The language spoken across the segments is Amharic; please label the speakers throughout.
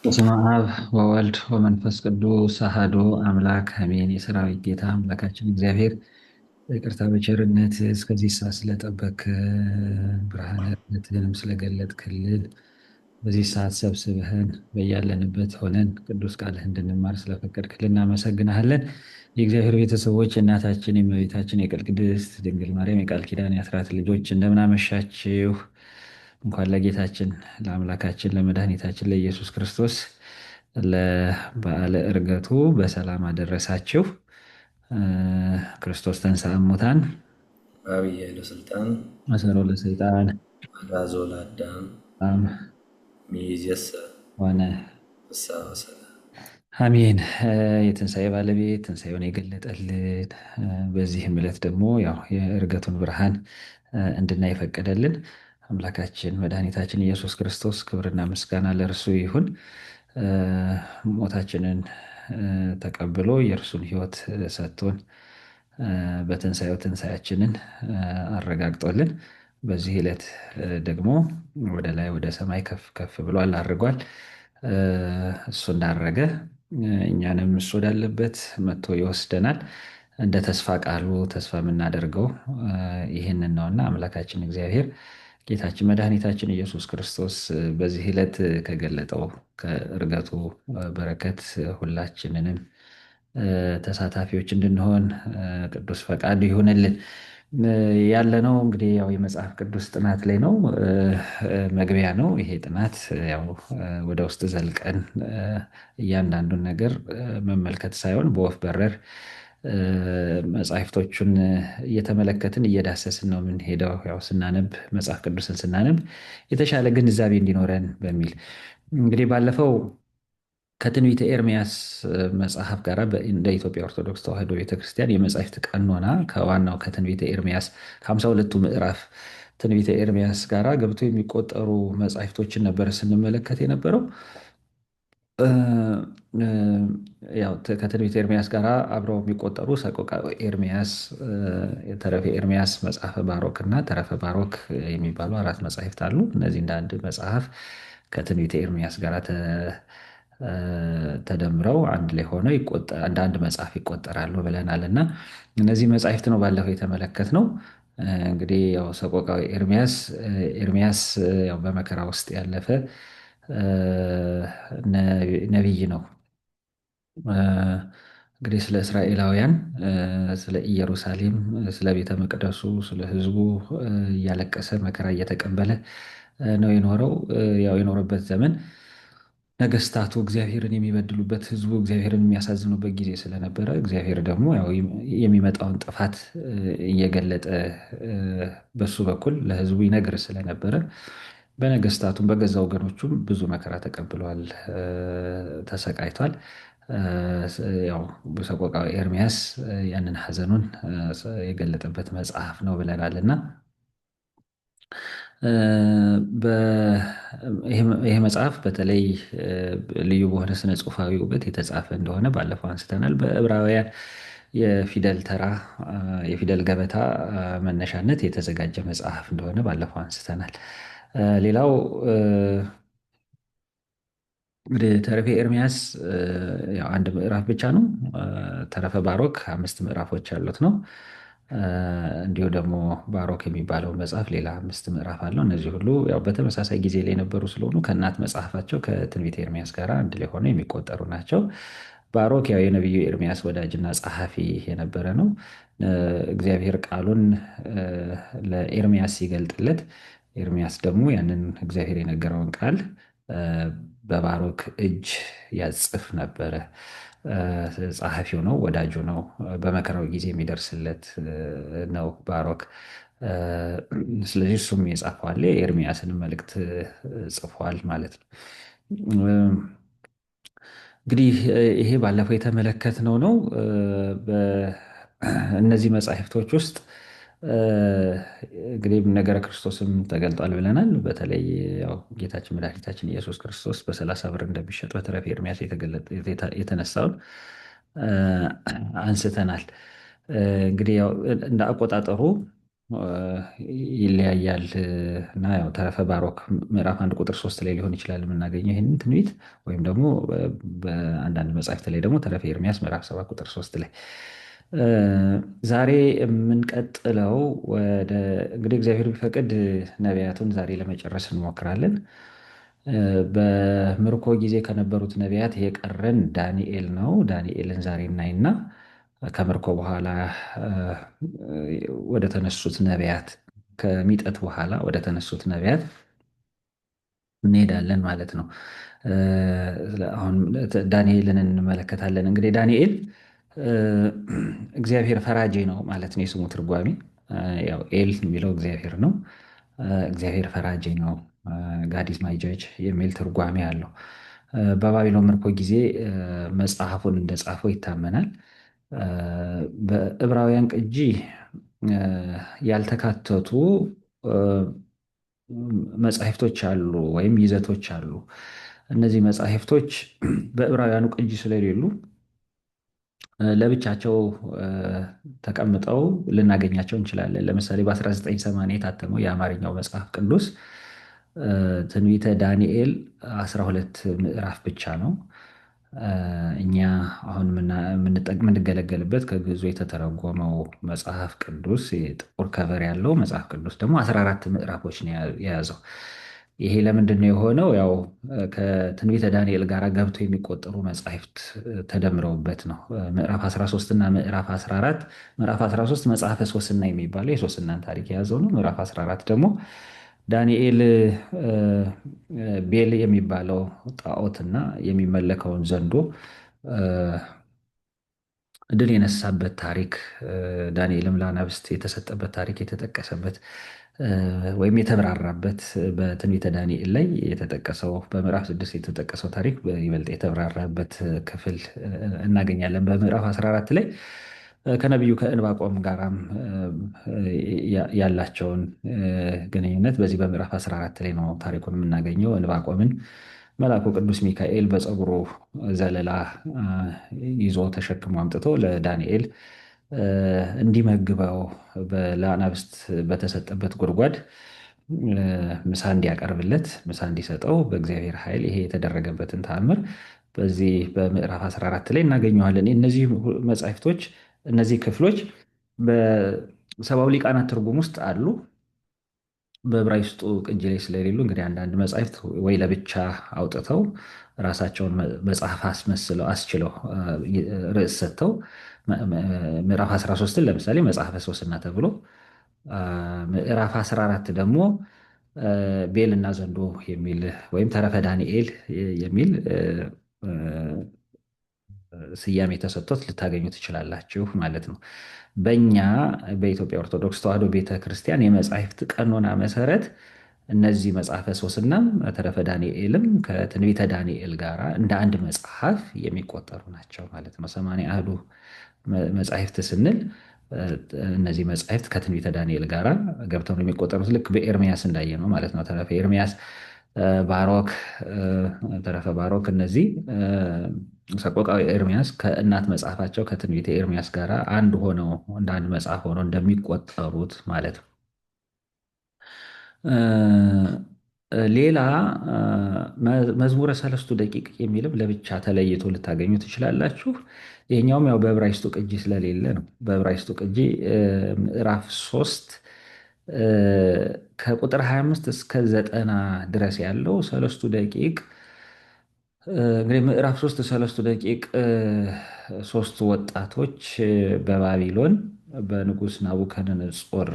Speaker 1: በስመ አብ ወወልድ ወመንፈስ ቅዱስ አሐዱ አምላክ አሜን። የሰራዊት ጌታ አምላካችን እግዚአብሔር በይቅርታ በቸርነት እስከዚህ ሰዓት ስለጠበቅ ብርሃነ ዕለትህንም ስለገለጥክልን በዚህ ሰዓት ሰብስበህን በያለንበት ሆነን ቅዱስ ቃልህ እንድንማር ስለፈቀድክልን እናመሰግናለን። የእግዚአብሔር ቤተሰቦች የእናታችን የእመቤታችን የቅድስት ድንግል ማርያም የቃል ኪዳን የአስራት ልጆች እንደምን አመሻችሁ። እንኳን ለጌታችን ለአምላካችን ለመድኃኒታችን ለኢየሱስ ክርስቶስ ለበዓለ ዕርገቱ በሰላም አደረሳችሁ። ክርስቶስ ተንሥአ እሙታን
Speaker 2: አብይ ኃይለ ሥልጣን
Speaker 1: አሰሮ ለሰይጣን
Speaker 2: አግዓዞ ለአዳም
Speaker 1: ሰላም
Speaker 2: ሚይዝየሰ
Speaker 1: ሆነ።
Speaker 2: ፍስሐ ወሰላም።
Speaker 1: አሜን። የትንሣኤ ባለቤት ትንሣኤውን የገለጠልን በዚህም ዕለት ደግሞ ያው የዕርገቱን ብርሃን እንድናይ የፈቀደልን አምላካችን መድኃኒታችን ኢየሱስ ክርስቶስ ክብርና ምስጋና ለእርሱ ይሁን። ሞታችንን ተቀብሎ የእርሱን ሕይወት ሰጥቶን በትንሣኤው ትንሣኤያችንን አረጋግጦልን በዚህ ዕለት ደግሞ ወደ ላይ ወደ ሰማይ ከፍ ከፍ ብሏል፣ አድርጓል። እሱ እንዳረገ እኛንም እሱ ወዳለበት መጥቶ ይወስደናል። እንደ ተስፋ ቃሉ ተስፋ የምናደርገው ይህንን ነውና አምላካችን እግዚአብሔር ጌታችን መድኃኒታችን ኢየሱስ ክርስቶስ በዚህ ዕለት ከገለጠው ከዕርገቱ በረከት ሁላችንንም ተሳታፊዎች እንድንሆን ቅዱስ ፈቃዱ ይሁንልን። ያለነው እንግዲህ ያው የመጽሐፍ ቅዱስ ጥናት ላይ ነው። መግቢያ ነው ይሄ ጥናት። ያው ወደ ውስጥ ዘልቀን እያንዳንዱን ነገር መመልከት ሳይሆን በወፍ በረር መጽሐፍቶቹን እየተመለከትን እየዳሰስን ነው የምንሄደው። ያው ስናነብ መጽሐፍ ቅዱስን ስናነብ የተሻለ ግንዛቤ እንዲኖረን በሚል እንግዲህ ባለፈው ከትንቢተ ኤርምያስ መጽሐፍ ጋር እንደ ኢትዮጵያ ኦርቶዶክስ ተዋሕዶ ቤተክርስቲያን የመጻሕፍት ቀኖና ከዋናው ከትንቢተ ኤርምያስ ከ52ቱ ምዕራፍ ትንቢተ ኤርምያስ ጋር ገብቶ የሚቆጠሩ መጻሕፍቶችን ነበረ ስንመለከት የነበረው። ያው ከትንቢተ ኤርምያስ ጋር አብረው የሚቆጠሩ ሰቆቃወ ኤርምያስ፣ ተረፈ ኤርምያስ፣ መጽሐፈ ባሮክ እና ተረፈ ባሮክ የሚባሉ አራት መጻሕፍት አሉ። እነዚህ እንደ አንድ መጽሐፍ ከትንቢተ ኤርምያስ ጋር ተደምረው አንድ ላይ ሆነው እንደ አንድ መጽሐፍ ይቆጠራሉ ብለናል እና እነዚህ መጻሕፍት ነው ባለፈው የተመለከትነው። እንግዲህ ያው ሰቆቃወ ኤርምያስ ኤርምያስ ያው በመከራ ውስጥ ያለፈ ነቢይ ነው። እንግዲህ ስለ እስራኤላውያን፣ ስለ ኢየሩሳሌም፣ ስለ ቤተ መቅደሱ፣ ስለ ሕዝቡ እያለቀሰ መከራ እየተቀበለ ነው የኖረው። ያው የኖረበት ዘመን ነገስታቱ እግዚአብሔርን የሚበድሉበት፣ ሕዝቡ እግዚአብሔርን የሚያሳዝኑበት ጊዜ ስለነበረ እግዚአብሔር ደግሞ ያው የሚመጣውን ጥፋት እየገለጠ በሱ በኩል ለሕዝቡ ይነግር ስለነበረ በነገስታቱም በገዛ ወገኖቹም ብዙ መከራ ተቀብለዋል፣ ተሰቃይቷል። ያው በሰቆቃወ ኤርምያስ ያንን ሐዘኑን የገለጠበት መጽሐፍ ነው ብለናል እና ይሄ መጽሐፍ በተለይ ልዩ በሆነ ስነ ጽሑፋዊ ውበት የተጻፈ እንደሆነ ባለፈው አንስተናል። በዕብራውያን የፊደል ተራ የፊደል ገበታ መነሻነት የተዘጋጀ መጽሐፍ እንደሆነ ባለፈው አንስተናል። ሌላው እንግዲህ ተረፈ ኤርምያስ ያው አንድ ምዕራፍ ብቻ ነው። ተረፈ ባሮክ 5 ምዕራፎች ያሉት ነው። እንዲሁ ደግሞ ባሮክ የሚባለው መጽሐፍ ሌላ 5 ምዕራፍ አለው። እነዚህ ሁሉ ያው በተመሳሳይ ጊዜ ላይ የነበሩ ስለሆኑ ከእናት መጽሐፋቸው ከትንቢተ ኤርምያስ ጋር አንድ ላይ ሆነው የሚቆጠሩ ናቸው። ባሮክ ያው የነቢዩ ኤርምያስ ወዳጅና ጸሐፊ የነበረ ነው። እግዚአብሔር ቃሉን ለኤርምያስ ሲገልጥለት ኤርምያስ ደግሞ ያንን እግዚአብሔር የነገረውን ቃል በባሮክ እጅ ያጽፍ ነበረ። ጸሐፊው ነው፣ ወዳጁ ነው፣ በመከራው ጊዜ የሚደርስለት ነው ባሮክ። ስለዚህ እሱም የጻፈው አለ፣ የኤርምያስን መልእክት ጽፏል ማለት ነው። እንግዲህ ይሄ ባለፈው የተመለከትነው ነው። በእነዚህ መጻሕፍቶች ውስጥ እንግዲህ ነገረ ክርስቶስም ተገልጧል ብለናል። በተለይ ያው ጌታችን መድኃኒታችን ኢየሱስ ክርስቶስ በ30 ብር እንደሚሸጥ በተረፈ ኤርምያስ የተነሳውን አንስተናል። እንግዲህ ያው እንደ አቆጣጠሩ ይለያያል እና ያው ተረፈ ባሮክ ምዕራፍ 1 ቁጥር 3 ላይ ሊሆን ይችላል የምናገኘው ይህንን ትንቢት ወይም ደግሞ በአንዳንድ መጻሕፍት ላይ ደግሞ ተረፈ ኤርምያስ ምዕራፍ 7 ቁጥር 3 ላይ። ዛሬ የምንቀጥለው ወደ እንግዲህ እግዚአብሔር ቢፈቅድ ነቢያቱን ዛሬ ለመጨረስ እንሞክራለን። በምርኮ ጊዜ ከነበሩት ነቢያት የቀረን ዳንኤል ነው። ዳንኤልን ዛሬ እናይና ከምርኮ በኋላ ወደ ተነሱት ነቢያት ከሚጠት በኋላ ወደ ተነሱት ነቢያት እንሄዳለን ማለት ነው። አሁን ዳንኤልን እንመለከታለን። እንግዲህ ዳንኤል እግዚአብሔር ፈራጄ ነው ማለት ነው የስሙ ትርጓሜ። ያው ኤል የሚለው እግዚአብሔር ነው። እግዚአብሔር ፈራጄ ነው፣ ጋዲስ ማይ ጀጅ የሚል ትርጓሜ አለው። በባቢሎን ምርኮ ጊዜ መጽሐፉን እንደጻፈው ይታመናል። በዕብራውያን ቅጂ ያልተካተቱ መጻሕፍቶች አሉ ወይም ይዘቶች አሉ። እነዚህ መጻሕፍቶች በዕብራውያኑ ቅጂ ስለሌሉ ለብቻቸው ተቀምጠው ልናገኛቸው እንችላለን። ለምሳሌ በ1980 የታተመው የአማርኛው መጽሐፍ ቅዱስ ትንቢተ ዳንኤል 12 ምዕራፍ ብቻ ነው። እኛ አሁን የምንገለገልበት ከግዕዙ የተተረጎመው መጽሐፍ ቅዱስ ጥቁር ከቨር ያለው መጽሐፍ ቅዱስ ደግሞ 14 ምዕራፎች ነው የያዘው። ይሄ ለምንድን ነው የሆነው? ያው ከትንቢተ ዳንኤል ጋር ገብቶ የሚቆጠሩ መጽሐፍት ተደምረውበት ነው። ምዕራፍ 13 እና ምዕራፍ 14። ምዕራፍ 13 መጽሐፈ ሶስና የሚባለው የሶስናን ታሪክ የያዘው ነው። ምዕራፍ 14 ደግሞ ዳንኤል ቤል የሚባለው ጣዖትና የሚመለከውን ዘንዶ ድል የነሳበት ታሪክ፣ ዳንኤልም ለአናብስት የተሰጠበት ታሪክ የተጠቀሰበት ወይም የተብራራበት በትንቢተ ዳንኤል ላይ የተጠቀሰው በምዕራፍ 6 የተጠቀሰው ታሪክ ይበልጥ የተብራራበት ክፍል እናገኛለን። በምዕራፍ 14 ላይ ከነቢዩ ከዕንባቆም ጋራም ያላቸውን ግንኙነት በዚህ በምዕራፍ 14 ላይ ነው ታሪኩን የምናገኘው። ዕንባቆምን መልአኩ ቅዱስ ሚካኤል በፀጉሩ ዘለላ ይዞ ተሸክሞ አምጥቶ ለዳንኤል እንዲመግበው ለአናብስት በተሰጠበት ጉድጓድ ምሳ እንዲያቀርብለት ምሳ እንዲሰጠው በእግዚአብሔር ኃይል ይሄ የተደረገበትን ተአምር በዚህ በምዕራፍ 14 ላይ እናገኘዋለን። እነዚህ መጻሕፍቶች እነዚህ ክፍሎች በሰብአዊ ሊቃናት ትርጉም ውስጥ አሉ። በዕብራይስጡ ቅጂ ላይ ስለሌሉ እንግዲህ አንዳንድ መጻሕፍት ወይ ለብቻ አውጥተው ራሳቸውን መጽሐፍ አስመስለው አስችለው ርዕስ ሰጥተው ምዕራፍ 13ን ለምሳሌ መጽሐፈ ሶስና ተብሎ ምዕራፍ 14 ደግሞ ቤል እና ዘንዶ የሚል ወይም ተረፈ ዳንኤል የሚል ስያሜ ተሰጥቶት ልታገኙ ትችላላችሁ ማለት ነው። በእኛ በኢትዮጵያ ኦርቶዶክስ ተዋሕዶ ቤተክርስቲያን የመጻሕፍት ቀኖና መሰረት እነዚህ መጽሐፈ ሶስናም ተረፈ ዳንኤልም ከትንቢተ ዳንኤል ጋር እንደ አንድ መጽሐፍ የሚቆጠሩ ናቸው ማለት ነው። 80 መጻሕፍት ስንል እነዚህ መጻሕፍት ከትንቢተ ዳንኤል ጋር ገብተው ነው የሚቆጠሩት። ልክ በኤርሚያስ እንዳየ ነው ማለት ነው። ተረፈ ኤርሚያስ፣ ባሮክ፣ ተረፈ ባሮክ እነዚህ ሰቆቃዊ ኤርሚያስ ከእናት መጽሐፋቸው ከትንቢተ ኤርሚያስ ጋር አንድ ሆነው እንደ አንድ መጽሐፍ ሆነው እንደሚቆጠሩት ማለት ነው። ሌላ መዝሙረ ሰለስቱ ደቂቅ የሚልም ለብቻ ተለይቶ ልታገኙ ትችላላችሁ። ይሄኛውም ያው በዕብራይስጡ ቅጂ ስለሌለ ነው። በዕብራይስጡ ቅጂ ምዕራፍ 3 ከቁጥር 25 እስከ 90 ድረስ ያለው ሰለስቱ ደቂቅ እንግዲህ ምዕራፍ 3 ሰለስቱ ደቂቅ ሶስቱ ወጣቶች በባቢሎን በንጉሥ ናቡከደነጾር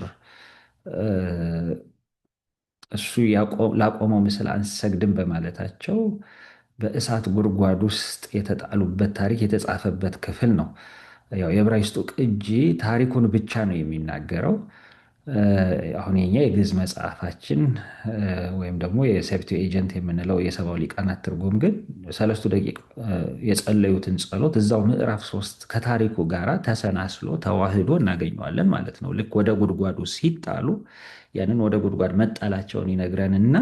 Speaker 1: እሱ ላቆመው ምስል አንሰግድም በማለታቸው በእሳት ጉድጓድ ውስጥ የተጣሉበት ታሪክ የተጻፈበት ክፍል ነው። ያው የዕብራይስጡ ቅጂ ታሪኩን ብቻ ነው የሚናገረው። አሁን የኛ የግዕዝ መጽሐፋችን ወይም ደግሞ የሴፕቱኤጀንት የምንለው የሰብአዊ ሊቃናት ትርጉም ግን ሰለስቱ ደቂቅ የጸለዩትን ጸሎት እዛው ምዕራፍ 3 ከታሪኩ ጋር ተሰናስሎ ተዋህዶ እናገኘዋለን ማለት ነው። ልክ ወደ ጉድጓዱ ሲጣሉ ያንን ወደ ጉድጓድ መጣላቸውን ይነግረንና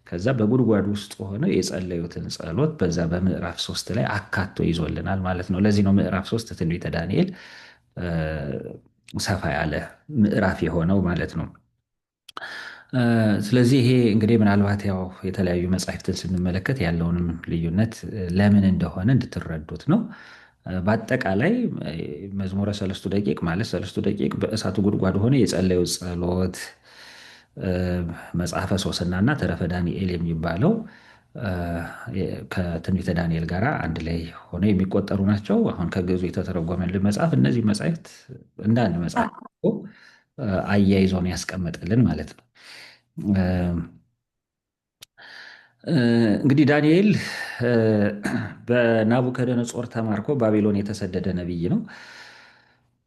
Speaker 1: ከዛ በጉድጓድ ውስጥ ሆነው የጸለዩትን ጸሎት በዛ በምዕራፍ 3 ላይ አካቶ ይዞልናል ማለት ነው። ለዚህ ነው ምዕራፍ 3 ትንቢተ ዳንኤል ሰፋ ያለ ምዕራፍ የሆነው ማለት ነው። ስለዚህ ይሄ እንግዲህ ምናልባት ያው የተለያዩ መጻሕፍትን ስንመለከት ያለውንም ልዩነት ለምን እንደሆነ እንድትረዱት ነው። በአጠቃላይ መዝሙረ ሰለስቱ ደቂቅ ማለት ሰለስቱ ደቂቅ በእሳቱ ጉድጓድ ሆነ የጸለዩት ጸሎት፣ መጽሐፈ ሶስና እና ተረፈ ዳንኤል የሚባለው ከትንቢተ ዳንኤል ጋር አንድ ላይ ሆነው የሚቆጠሩ ናቸው። አሁን ከግዕዙ የተተረጎመልን መጽሐፍ እነዚህ መጽሐፍት እንደ አንድ መጽሐፍ አያይዞ ነው ያስቀመጠልን ማለት ነው። እንግዲህ ዳንኤል በናቡከደነጾር ተማርኮ ባቢሎን የተሰደደ ነቢይ ነው።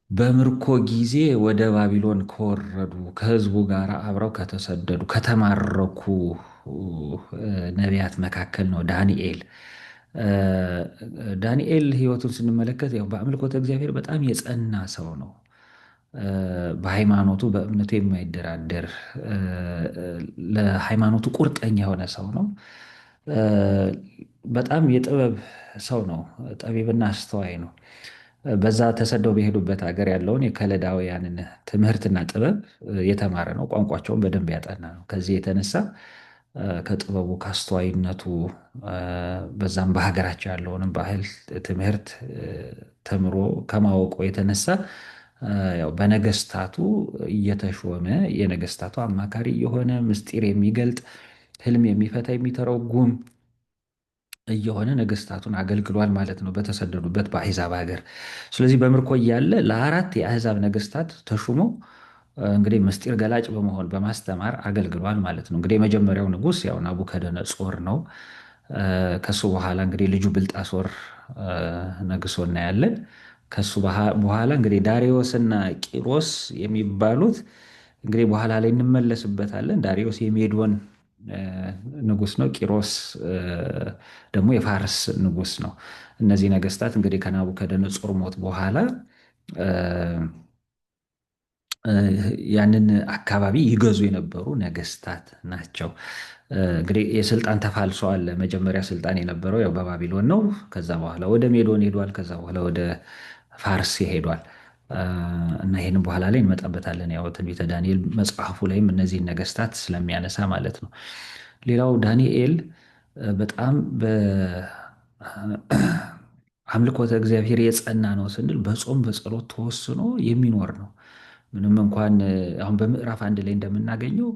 Speaker 1: በምርኮ ጊዜ ወደ ባቢሎን ከወረዱ ከሕዝቡ ጋር አብረው ከተሰደዱ ከተማረኩ ነቢያት መካከል ነው ዳንኤል። ዳንኤል ሕይወቱን ስንመለከት ያው በአምልኮተ እግዚአብሔር በጣም የጸና ሰው ነው። በሃይማኖቱ በእምነቱ የማይደራደር ለሃይማኖቱ ቁርጠኛ የሆነ ሰው ነው። በጣም የጥበብ ሰው ነው። ጠቢብና አስተዋይ ነው። በዛ ተሰደው በሄዱበት ሀገር ያለውን የከለዳውያንን ትምህርትና ጥበብ የተማረ ነው። ቋንቋቸውን በደንብ ያጠና ነው። ከዚህ የተነሳ ከጥበቡ ከአስተዋይነቱ በዛም በሀገራቸው ያለውንም ባህል ትምህርት ተምሮ ከማወቁ የተነሳ ያው በነገስታቱ እየተሾመ የነገስታቱ አማካሪ የሆነ ምስጢር የሚገልጥ ህልም የሚፈታ የሚተረጉም እየሆነ ነገስታቱን አገልግሏል ማለት ነው በተሰደዱበት በአሕዛብ ሀገር። ስለዚህ በምርኮ እያለ ለአራት የአሕዛብ ነገስታት ተሹሞ እንግዲህ ምስጢር ገላጭ በመሆን በማስተማር አገልግሏል ማለት ነው። እንግዲህ የመጀመሪያው ንጉስ ያው ናቡከደነጾር ነው። ከሱ በኋላ እንግዲህ ልጁ ብልጣሶር ነግሶ እናያለን። ከሱ በኋላ እንግዲህ ዳሪዮስ እና ቂሮስ የሚባሉት እንግዲህ በኋላ ላይ እንመለስበታለን። ዳሪዮስ የሜዶን ንጉስ ነው። ቂሮስ ደግሞ የፋርስ ንጉስ ነው። እነዚህ ነገስታት እንግዲህ ከናቡከደነጾር ሞት በኋላ ያንን አካባቢ ይገዙ የነበሩ ነገስታት ናቸው። እንግዲህ የስልጣን ተፋልሶ አለ። መጀመሪያ ስልጣን የነበረው ያው በባቢሎን ነው። ከዛ በኋላ ወደ ሜዶን ሄዷል። ከዛ በኋላ ወደ ፋርስ ሄዷል። እና ይህንን በኋላ ላይ እንመጣበታለን። ያው ትንቢተ ዳንኤል መጽሐፉ ላይም እነዚህን ነገስታት ስለሚያነሳ ማለት ነው። ሌላው ዳንኤል በጣም በአምልኮተ እግዚአብሔር የጸና ነው ስንል በጾም በጸሎት ተወስኖ የሚኖር ነው። ምንም እንኳን አሁን በምዕራፍ አንድ ላይ እንደምናገኘው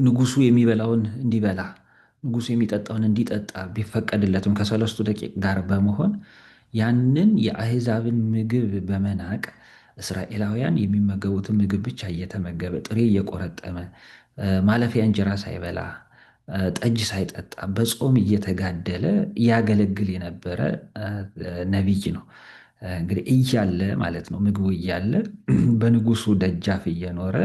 Speaker 1: ንጉሱ የሚበላውን እንዲበላ ንጉሱ የሚጠጣውን እንዲጠጣ ቢፈቀድለትም ከሰለስቱ ደቂቅ ጋር በመሆን ያንን የአሕዛብን ምግብ በመናቅ እስራኤላውያን የሚመገቡትን ምግብ ብቻ እየተመገበ ጥሬ እየቆረጠመ ማለፊያ እንጀራ ሳይበላ ጠጅ ሳይጠጣ በጾም እየተጋደለ ያገለግል የነበረ ነቢይ ነው። እንግዲህ እያለ ማለት ነው ምግቡ እያለ በንጉሱ ደጃፍ እየኖረ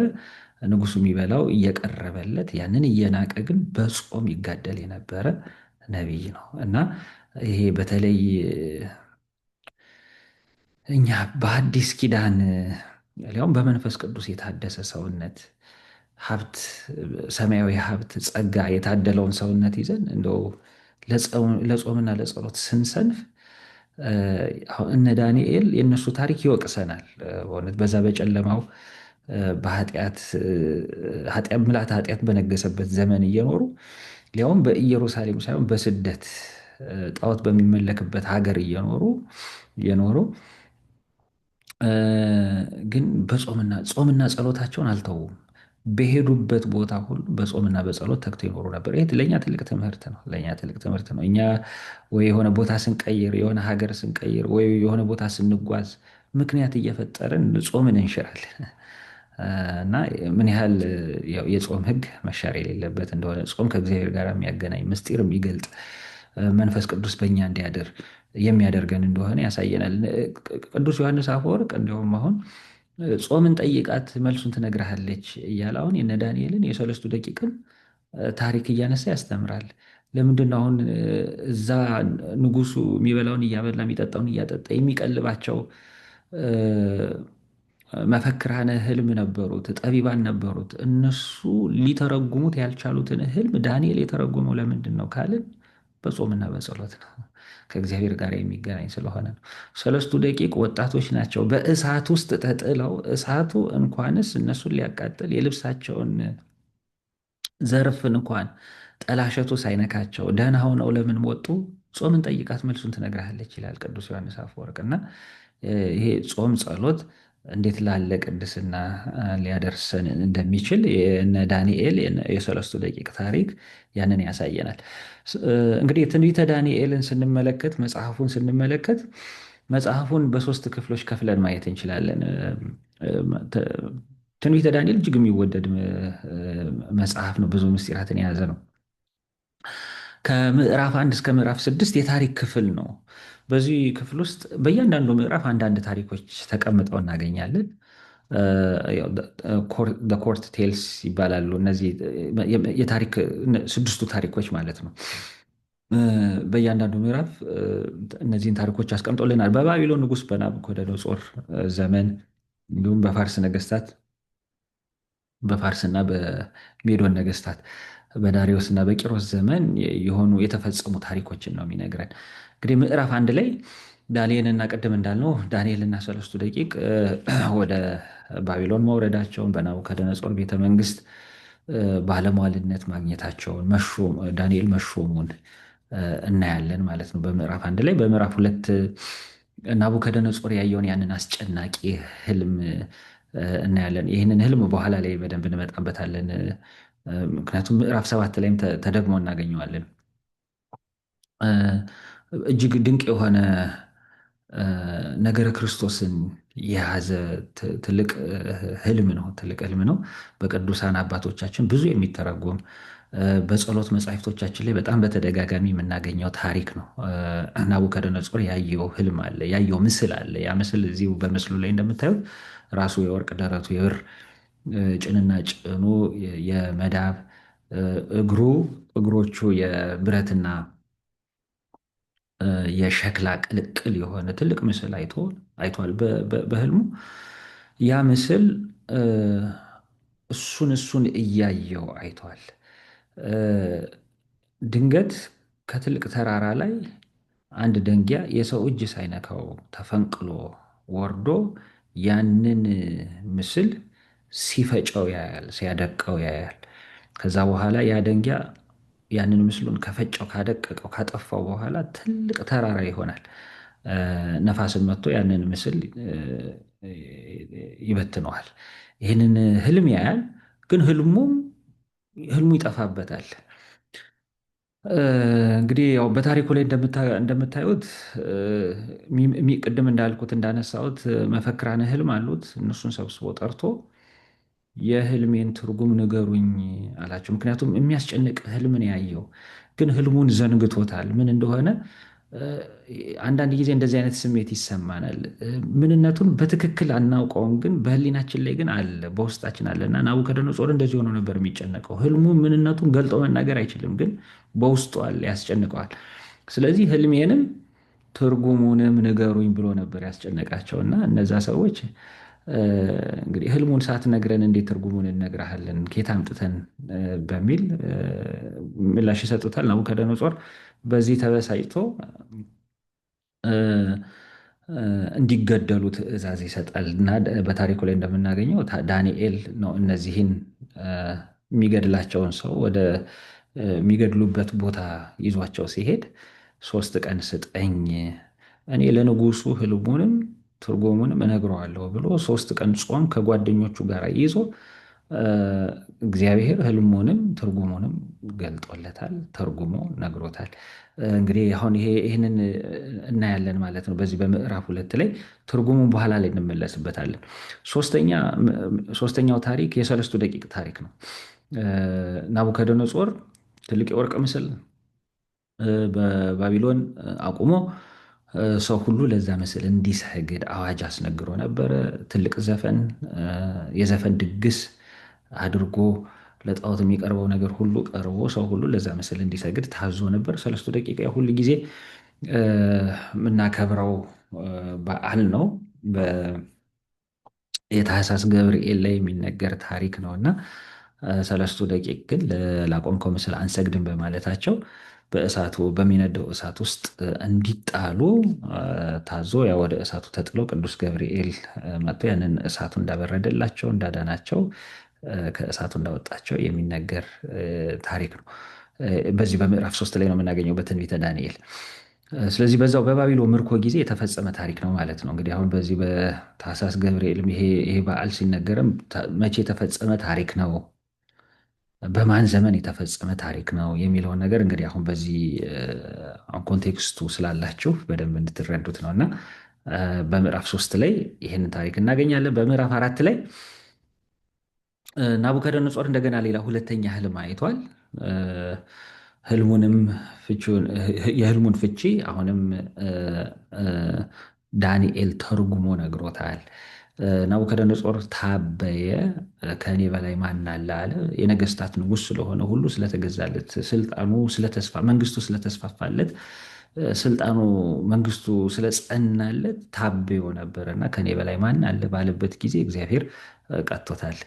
Speaker 1: ንጉሱ የሚበላው እየቀረበለት ያንን እየናቀ ግን በጾም ይጋደል የነበረ ነቢይ ነው እና ይሄ በተለይ እኛ በአዲስ ኪዳን ሊያውም በመንፈስ ቅዱስ የታደሰ ሰውነት ሀብት ሰማያዊ ሀብት ጸጋ የታደለውን ሰውነት ይዘን እንደው ለጾምና ለጸሎት ስንሰንፍ እነ ዳንኤል የእነሱ ታሪክ ይወቅሰናል። በእውነት በዛ በጨለማው በኃጢአት ምልአተ ኃጢአት በነገሰበት ዘመን እየኖሩ ሊያውም በኢየሩሳሌም ሳይሆን በስደት ጣዖት በሚመለክበት ሀገር እየኖሩ ግን ጾምና ጸሎታቸውን አልተዉም። በሄዱበት ቦታ ሁሉ በጾምና በጸሎት ተግተው ይኖሩ ነበር። ይህ ለእኛ ትልቅ ትምህርት ነው። ለእኛ ትልቅ ትምህርት ነው። እኛ ወይ የሆነ ቦታ ስንቀይር፣ የሆነ ሀገር ስንቀይር፣ ወይ የሆነ ቦታ ስንጓዝ ምክንያት እየፈጠርን ጾምን እንሽራለን እና ምን ያህል የጾም ሕግ መሻር የሌለበት እንደሆነ ጾም ከእግዚአብሔር ጋር የሚያገናኝ ምስጢር የሚገልጥ መንፈስ ቅዱስ በእኛ እንዲያድር የሚያደርገን እንደሆነ ያሳየናል። ቅዱስ ዮሐንስ አፈወርቅ እንዲሁም አሁን ጾምን ጠይቃት መልሱን ትነግርሃለች እያለ አሁን የነ ዳንኤልን የሰለስቱ ደቂቅን ታሪክ እያነሳ ያስተምራል። ለምንድን ነው አሁን እዛ ንጉሱ የሚበላውን እያበላ የሚጠጣውን እያጠጣ የሚቀልባቸው መፈክራነ ህልም ነበሩት፣ ጠቢባን ነበሩት። እነሱ ሊተረጉሙት ያልቻሉትን ህልም ዳንኤል የተረጎመው ለምንድን ነው ካልን በጾምና በጸሎት ነው። ከእግዚአብሔር ጋር የሚገናኝ ስለሆነ ነው። ሰለስቱ ደቂቅ ወጣቶች ናቸው። በእሳት ውስጥ ተጥለው እሳቱ እንኳንስ እነሱን ሊያቃጥል የልብሳቸውን ዘርፍን እንኳን ጠላሸቱ ሳይነካቸው ደህና ሆነው ለምን ወጡ? ጾምን ጠይቃት መልሱን ትነግርሃለች ይላል ቅዱስ ዮሐንስ አፈወርቅ። እና ይሄ ጾም ጸሎት እንዴት ላለ ቅድስና ሊያደርሰን እንደሚችል የነ ዳንኤል የሰለስቱ ደቂቅ ታሪክ ያንን ያሳየናል። እንግዲህ ትንቢተ ዳንኤልን ስንመለከት መጽሐፉን ስንመለከት መጽሐፉን በሶስት ክፍሎች ከፍለን ማየት እንችላለን። ትንቢተ ዳንኤል እጅግ የሚወደድ መጽሐፍ ነው። ብዙ ምስጢራትን የያዘ ነው። ከምዕራፍ 1 እስከ ምዕራፍ 6 የታሪክ ክፍል ነው። በዚህ ክፍል ውስጥ በእያንዳንዱ ምዕራፍ አንዳንድ ታሪኮች ተቀምጠው እናገኛለን። ኮርት ቴልስ ይባላሉ። እነዚህ የታሪክ ስድስቱ ታሪኮች ማለት ነው። በእያንዳንዱ ምዕራፍ እነዚህን ታሪኮች አስቀምጦልናል። በባቢሎን ንጉሥ በናቡከደነፆር ዘመን እንዲሁም በፋርስ ነገስታት በፋርስና በሜዶን ነገስታት በዳሪዮስ እና በቂሮስ ዘመን የሆኑ የተፈጸሙ ታሪኮችን ነው የሚነግረን። እንግዲህ ምዕራፍ 1 ላይ ዳንኤልና ቅድም እንዳልነው ዳንኤልና ሰለስቱ ደቂቅ ወደ ባቢሎን መውረዳቸውን በናቡከደነፆር ቤተመንግስት ባለሟልነት ማግኘታቸውን ዳንኤል መሾሙን እናያለን ማለት ነው በምዕራፍ 1 ላይ። በምዕራፍ 2 ናቡከደነፆር ያየውን ያንን አስጨናቂ ህልም እናያለን። ይህንን ህልም በኋላ ላይ በደንብ እንመጣበታለን። ምክንያቱም ምዕራፍ 7 ላይም ተደግሞ እናገኘዋለን። እጅግ ድንቅ የሆነ ነገረ ክርስቶስን የያዘ ትልቅ ህልም ነው። ትልቅ ህልም ነው። በቅዱሳን አባቶቻችን ብዙ የሚተረጎም በጸሎት መጻሕፍቶቻችን ላይ በጣም በተደጋጋሚ የምናገኘው ታሪክ ነው። ናቡከደነፆር ያየው ህልም አለ፣ ያየው ምስል አለ። ያ ምስል እዚሁ በምስሉ ላይ እንደምታዩት ራሱ የወርቅ ደረቱ የብር ጭንና ጭኑ የመዳብ እግሮቹ የብረትና የሸክላ ቅልቅል የሆነ ትልቅ ምስል አይቷል በህልሙ። ያ ምስል እሱን እያየው አይቷል። ድንገት ከትልቅ ተራራ ላይ አንድ ደንጊያ የሰው እጅ ሳይነካው ተፈንቅሎ ወርዶ ያንን ምስል ሲፈጨው ያያል፣ ሲያደቀው ያያል። ከዛ በኋላ ያ ደንጊያ ያንን ምስሉን ከፈጨው ካደቀቀው ካጠፋው በኋላ ትልቅ ተራራ ይሆናል። ነፋስን መጥቶ ያንን ምስል ይበትነዋል። ይህንን ህልም ያያል፣ ግን ህልሙ ይጠፋበታል። እንግዲህ ያው በታሪኩ ላይ እንደምታዩት ቅድም እንዳልኩት እንዳነሳሁት መፈክራነ ህልም አሉት። እነሱን ሰብስቦ ጠርቶ የህልሜን ትርጉም ንገሩኝ አላቸው። ምክንያቱም የሚያስጨንቅ ህልምን ያየው፣ ግን ህልሙን ዘንግቶታል ምን እንደሆነ። አንዳንድ ጊዜ እንደዚህ አይነት ስሜት ይሰማናል። ምንነቱን በትክክል አናውቀውም፣ ግን በህሊናችን ላይ ግን አለ፣ በውስጣችን አለ። እና ናቡከደነፆር እንደዚህ ሆኖ ነበር የሚጨነቀው። ህልሙ ምንነቱን ገልጦ መናገር አይችልም፣ ግን በውስጡ አለ፣ ያስጨንቀዋል። ስለዚህ ህልሜንም ትርጉሙንም ንገሩኝ ብሎ ነበር ያስጨነቃቸው። እና እነዛ ሰዎች እንግዲህ ህልሙን ሳትነግረን እንዴት ትርጉሙን እነግርሃለን ከየት አምጥተን በሚል ምላሽ ይሰጡታል። ናቡከደነፆር በዚህ ተበሳጭቶ እንዲገደሉ ትእዛዝ ይሰጣል። እና በታሪኩ ላይ እንደምናገኘው ዳንኤል ነው እነዚህን የሚገድላቸውን ሰው ወደ የሚገድሉበት ቦታ ይዟቸው ሲሄድ 3 ቀን ስጠኝ እኔ ለንጉሱ ህልሙንም ትርጉሙንም እነግረዋለሁ ብሎ 3 ቀን ጾም ከጓደኞቹ ጋር ይዞ እግዚአብሔር ህልሙንም ትርጉሙንም ገልጦለታል፣ ተርጉሞ ነግሮታል። እንግዲህ አሁን ይህንን እናያለን ማለት ነው በዚህ በምዕራፍ 2 ላይ። ትርጉሙን በኋላ ላይ እንመለስበታለን። ሶስተኛው ታሪክ የሰለስቱ ደቂቅ ታሪክ ነው። ናቡከደነፆር ትልቅ የወርቅ ምስል በባቢሎን አቁሞ ሰው ሁሉ ለዛ ምስል እንዲሰግድ አዋጅ አስነግሮ ነበረ። ትልቅ የዘፈን ድግስ አድርጎ ለጣዖት የሚቀርበው ነገር ሁሉ ቀርቦ ሰው ሁሉ ለዛ ምስል እንዲሰግድ ታዞ ነበር። ሰለስቱ ደቂቅ ሁል ጊዜ የምናከብረው በዓል ነው። የታኅሳስ ገብርኤል ላይ የሚነገር ታሪክ ነው እና ሰለስቱ ደቂቅ ግን ላቆምከው ምስል አንሰግድም በማለታቸው በእሳቱ በሚነደው እሳት ውስጥ እንዲጣሉ ታዞ ያ ወደ እሳቱ ተጥለው ቅዱስ ገብርኤል መጥቶ ያንን እሳቱ እንዳበረደላቸው እንዳዳናቸው ከእሳቱ እንዳወጣቸው የሚነገር ታሪክ ነው። በዚህ በምዕራፍ 3 ላይ ነው የምናገኘው በትንቢተ ዳንኤል። ስለዚህ በዛው በባቢሎን ምርኮ ጊዜ የተፈጸመ ታሪክ ነው ማለት ነው። እንግዲህ አሁን በዚህ በታኅሳስ ገብርኤልም ይሄ በዓል ሲነገርም መቼ የተፈጸመ ታሪክ ነው፣ በማን ዘመን የተፈጸመ ታሪክ ነው የሚለውን ነገር እንግዲህ አሁን በዚህ ኮንቴክስቱ ስላላችሁ በደንብ እንድትረዱት ነው። እና በምዕራፍ 3 ላይ ይህንን ታሪክ እናገኛለን። በምዕራፍ 4 ላይ ናቡከደነጾር እንደገና ሌላ ሁለተኛ ህልም አይቷል። ህልሙንም የህልሙን ፍቺ አሁንም ዳንኤል ተርጉሞ ነግሮታል። ናቡከደነጾር ታበየ፣ ከእኔ በላይ ማን አለ አለ። የነገስታት ንጉሥ ስለሆነ ሁሉ ስለተገዛለት፣ ስልጣኑ መንግስቱ ስለተስፋፋለት፣ ስልጣኑ መንግስቱ ስለጸናለት ታበዮ ነበር እና ከእኔ በላይ ማን አለ ባለበት ጊዜ እግዚአብሔር ቀጥቶታል።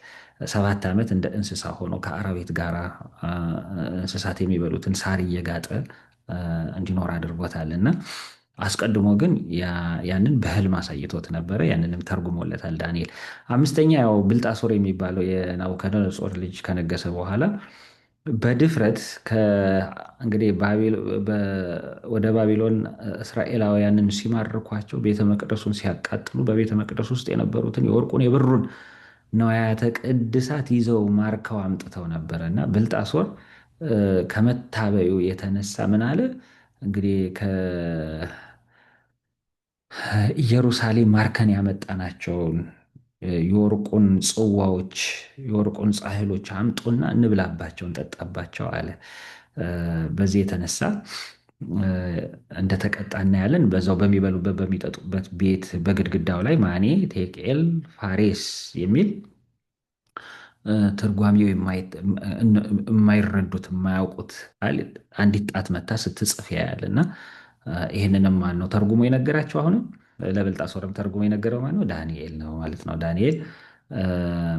Speaker 1: 7 ዓመት እንደ እንስሳ ሆኖ ከአራዊት ጋር እንስሳት የሚበሉትን ሳር እየጋጠ እንዲኖር አድርጎታል እና አስቀድሞ ግን ያንን በህልም አሳይቶት ነበረ። ያንንም ተርጉሞለታል ዳንኤል። አምስተኛ ያው ብልጣሶር የሚባለው የናቡከደነጾር ልጅ ከነገሰ በኋላ በድፍረት እንግዲህ ወደ ባቢሎን እስራኤላውያንን ሲማርኳቸው ቤተ መቅደሱን ሲያቃጥሉ በቤተ መቅደስ ውስጥ የነበሩትን የወርቁን የብሩን ነዋያተ ቅድሳት ይዘው ማርከው አምጥተው ነበረ እና ብልጣሶር ከመታበዩ የተነሳ ምን አለ እንግዲህ ኢየሩሳሌም ማርከን ያመጣናቸውን የወርቁን ጽዋዎች የወርቁን ጻሕሎች አምጡና እንብላባቸው እንጠጣባቸው አለ። በዚህ የተነሳ እንደተቀጣ እናያለን። በዛው በሚበሉበት በሚጠጡበት ቤት በግድግዳው ላይ ማኔ ቴቄል ፋሬስ የሚል ትርጓሜው የማይረዱት የማያውቁት አንዲት ጣት መታ ስትጽፍ ያያል እና ይህንንም ማን ነው ተርጉሞ የነገራቸው? አሁንም ለብልጣሶርም ተርጉሞ የነገረው ማን ነው? ዳንኤል ነው ማለት ነው። ዳንኤል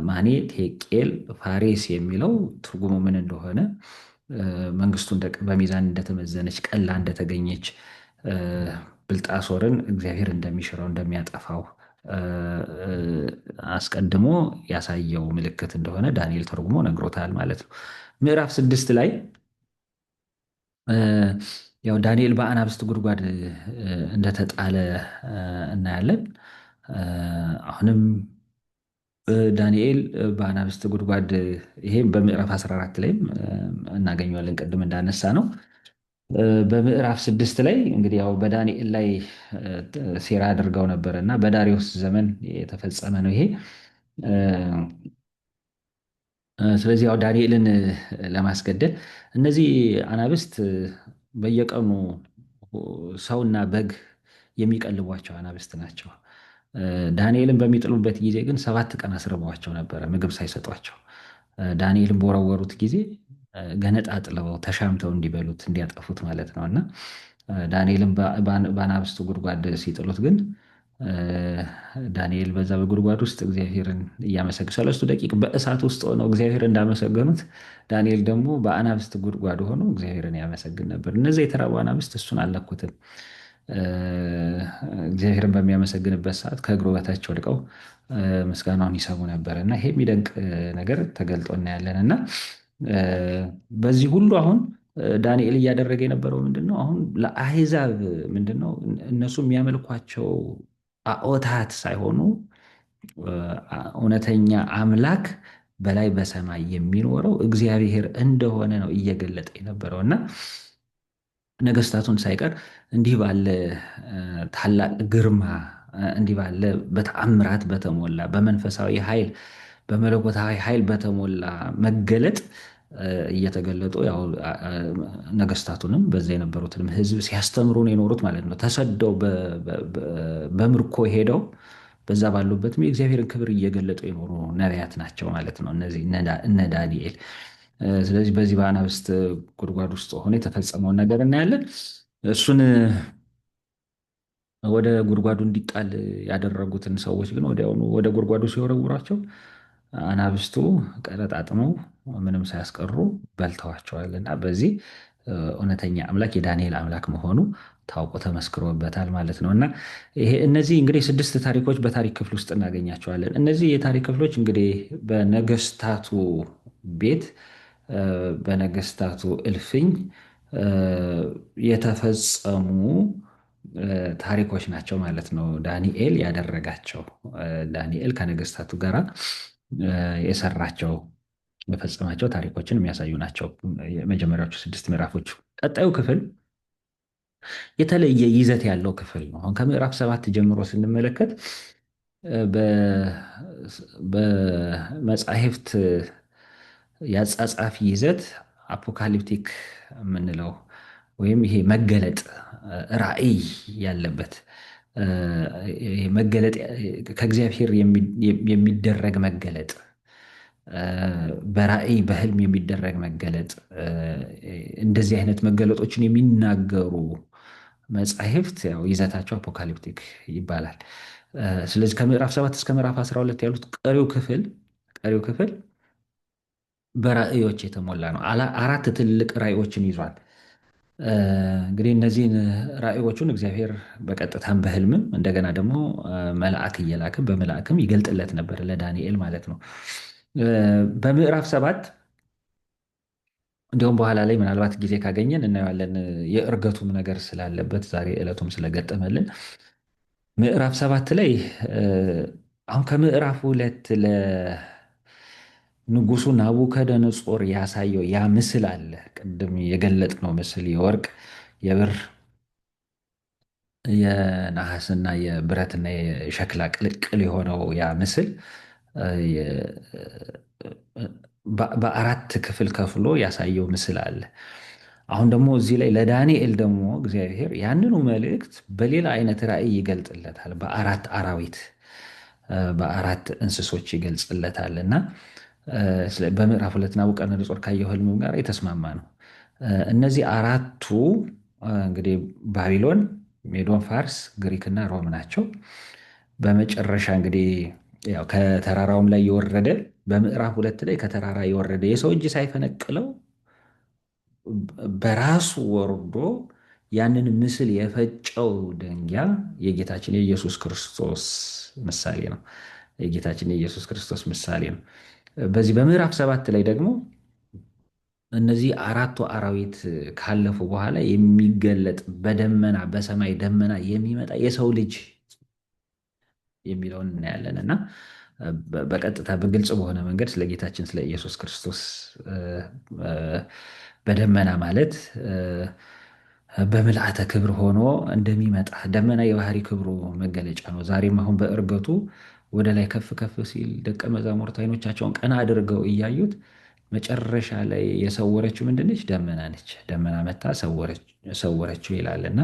Speaker 1: ማኔ ቴቄል ፋሬስ የሚለው ትርጉሙ ምን እንደሆነ መንግስቱ በሚዛን እንደተመዘነች ቀላ እንደተገኘች ብልጣሶርን እግዚአብሔር እንደሚሽረው እንደሚያጠፋው አስቀድሞ ያሳየው ምልክት እንደሆነ ዳንኤል ተርጉሞ ነግሮታል ማለት ነው። ምዕራፍ 6 ላይ ያው ዳንኤል በአናብስት ጉድጓድ እንደተጣለ እናያለን። አሁንም ዳንኤል በአናብስት ጉድጓድ ይሄም በምዕራፍ 14 ላይም እናገኘዋለን ቅድም እንዳነሳ ነው። በምዕራፍ 6 ላይ እንግዲህ ያው በዳንኤል ላይ ሴራ አድርገው ነበር እና በዳሪዮስ ዘመን የተፈጸመ ነው ይሄ። ስለዚህ ያው ዳንኤልን ለማስገደል እነዚህ አናብስት በየቀኑ ሰውና በግ የሚቀልቧቸው አናብስት ናቸው። ዳንኤልን በሚጥሉበት ጊዜ ግን 7 ቀን አስርበዋቸው ነበረ ምግብ ሳይሰጧቸው። ዳንኤልን በወረወሩት ጊዜ ገነጣጥለው ተሻምተው እንዲበሉት እንዲያጠፉት ማለት ነው። እና ዳንኤልን በአናብስቱ ጉድጓድ ሲጥሉት ግን ዳንኤል በዛ በጉድጓድ ውስጥ እግዚአብሔርን ሰለስቱ ደቂቅ በእሳት ውስጥ ሆነው እግዚአብሔር እንዳመሰገኑት ዳንኤል ደግሞ በአናብስት ጉድጓድ ሆኖ እግዚአብሔርን ያመሰግን ነበር። እነዚያ የተራቡ አናብስት እሱን አልነኩትም። እግዚአብሔርን በሚያመሰግንበት ሰዓት ከእግሩ በታች ወድቀው ምስጋናውን ይሰሙ ነበር እና ይሄ የሚደንቅ ነገር ተገልጦ እናያለን። እና በዚህ ሁሉ አሁን ዳንኤል እያደረገ የነበረው ምንድነው? አሁን ለአሕዛብ ምንድነው እነሱ የሚያመልኳቸው ጣዖታት ሳይሆኑ እውነተኛ አምላክ በላይ በሰማይ የሚኖረው እግዚአብሔር እንደሆነ ነው እየገለጠ የነበረው እና ነገስታቱን ሳይቀር እንዲህ ባለ ታላቅ ግርማ እንዲህ ባለ በተአምራት በተሞላ በመንፈሳዊ ኃይል በመለኮታዊ ኃይል በተሞላ መገለጥ እየተገለጡ ያው ነገስታቱንም በዛ የነበሩትንም ሕዝብ ሲያስተምሩ ነው የኖሩት ማለት ነው። ተሰደው በምርኮ ሄደው በዛ ባሉበትም የእግዚአብሔርን ክብር እየገለጡ የኖሩ ነቢያት ናቸው ማለት ነው እነዚህ እነ ዳንኤል። ስለዚህ በዚህ በአናብስት ጉድጓድ ውስጥ ሆኖ የተፈጸመውን ነገር እናያለን። እሱን ወደ ጉድጓዱ እንዲጣል ያደረጉትን ሰዎች ግን ወዲያውኑ ወደ ጉድጓዱ ሲወረውሯቸው አናብስቱ ቀለጣጥመው ምንም ሳያስቀሩ በልተዋቸዋል እና በዚህ እውነተኛ አምላክ የዳንኤል አምላክ መሆኑ ታውቆ ተመስክሮበታል ማለት ነው። እና ይሄ እነዚህ እንግዲህ 6 ታሪኮች በታሪክ ክፍል ውስጥ እናገኛቸዋለን። እነዚህ የታሪክ ክፍሎች እንግዲህ በነገስታቱ ቤት በነገስታቱ እልፍኝ እ፣ የተፈጸሙ ታሪኮች ናቸው ማለት ነው። ዳንኤል ያደረጋቸው ዳንኤል ከነገስታቱ ጋር የሰራቸው የፈጸማቸው ታሪኮችን የሚያሳዩ ናቸው የመጀመሪያዎቹ 6 ምዕራፎች። ቀጣዩ ክፍል የተለየ ይዘት ያለው ክፍል ነው። አሁን ከምዕራፍ 7 ጀምሮ ስንመለከት በ- በመጻሕፍት የአጻጻፊ ይዘት አፖካሊፕቲክ የምንለው ወይም ይሄ መገለጥ ራእይ ያለበት ይሄ መገለጥ ከእግዚአብሔር የሚደረግ መገለጥ በራእይ በህልም የሚደረግ መገለጥ እንደዚህ አይነት መገለጦችን የሚናገሩ መጻሕፍት ያው ይዘታቸው አፖካሊፕቲክ ይባላል። ስለዚህ ከምዕራፍ 7 እስከ ምዕራፍ 12 ያሉት ቀሪው ክፍል በራእዮች የተሞላ ነው። 4 ትልቅ ራእዮችን ይዟል። እንግዲህ እነዚህን ራእዮቹን እግዚአብሔር በቀጥታም በህልምም እንደገና ደግሞ መልአክ እየላክም በመልአክም ይገልጥለት ነበር ለዳንኤል ማለት ነው። በምዕራፍ 7 እንዲሁም በኋላ ላይ ምናልባት ጊዜ ካገኘን እናየዋለን። የእርገቱም ነገር ስላለበት ዛሬ ዕለቱም ስለገጠመልን ምዕራፍ 7 ላይ እ፣ አሁን ከምዕራፍ 2 ለንጉሱ ናቡከደነጾር ያሳየው ያ ምስል አለ። ቅድም የገለጥነው ምስል የወርቅ የብር የነሐስና የብረትና የሸክላ ቅልቅል የሆነው ያ ምስል እ፣ የ- በአራት ክፍል ከፍሎ ያሳየው ምስል አለ። አሁን ደግሞ እዚህ ላይ ለዳንኤል ደግሞ እግዚአብሔር ያንኑ መልእክት በሌላ አይነት ራእይ ይገልጽለታል። በአራት አራዊት በአራት እንስሶች ይገልጽለታል እና በምዕራፍ 2 ናቡከደነፆር ካየው ህልም ጋር የተስማማ ነው። እነዚህ አራቱ እንግዲህ ባቢሎን፣ ሜዶን፣ ፋርስ፣ ግሪክና ሮም ናቸው። በመጨረሻ እንግዲህ ያው ከተራራውም ላይ የወረደ በምዕራፍ 2 ላይ ከተራራ የወረደ የሰው እጅ ሳይፈነቅለው በራሱ ወርዶ ያንን ምስል የፈጨው ድንጋይ የጌታችን የኢየሱስ ክርስቶስ ምሳሌ ነው። የጌታችን የኢየሱስ ክርስቶስ ምሳሌ ነው። በዚህ በምዕራፍ 7 ላይ ደግሞ እነዚህ አራቱ አራዊት ካለፉ በኋላ የሚገለጥ በደመና በሰማይ ደመና የሚመጣ የሰው ልጅ የሚለውን እናያለን እና በቀጥታ በግልጽ በሆነ መንገድ ስለ ጌታችን ስለ ኢየሱስ ክርስቶስ በደመና ማለት በምልአተ ክብር ሆኖ እንደሚመጣ ደመና የባህሪ ክብሩ መገለጫ ነው። ዛሬም አሁን በእርገቱ ወደ ላይ ከፍ ከፍ ሲል ደቀ መዛሙርት ዓይኖቻቸውን ቀና አድርገው እያዩት መጨረሻ ላይ የሰወረችው ምንድነች? ደመና ነች። ደመና መታ ሰወረችው ይላል እና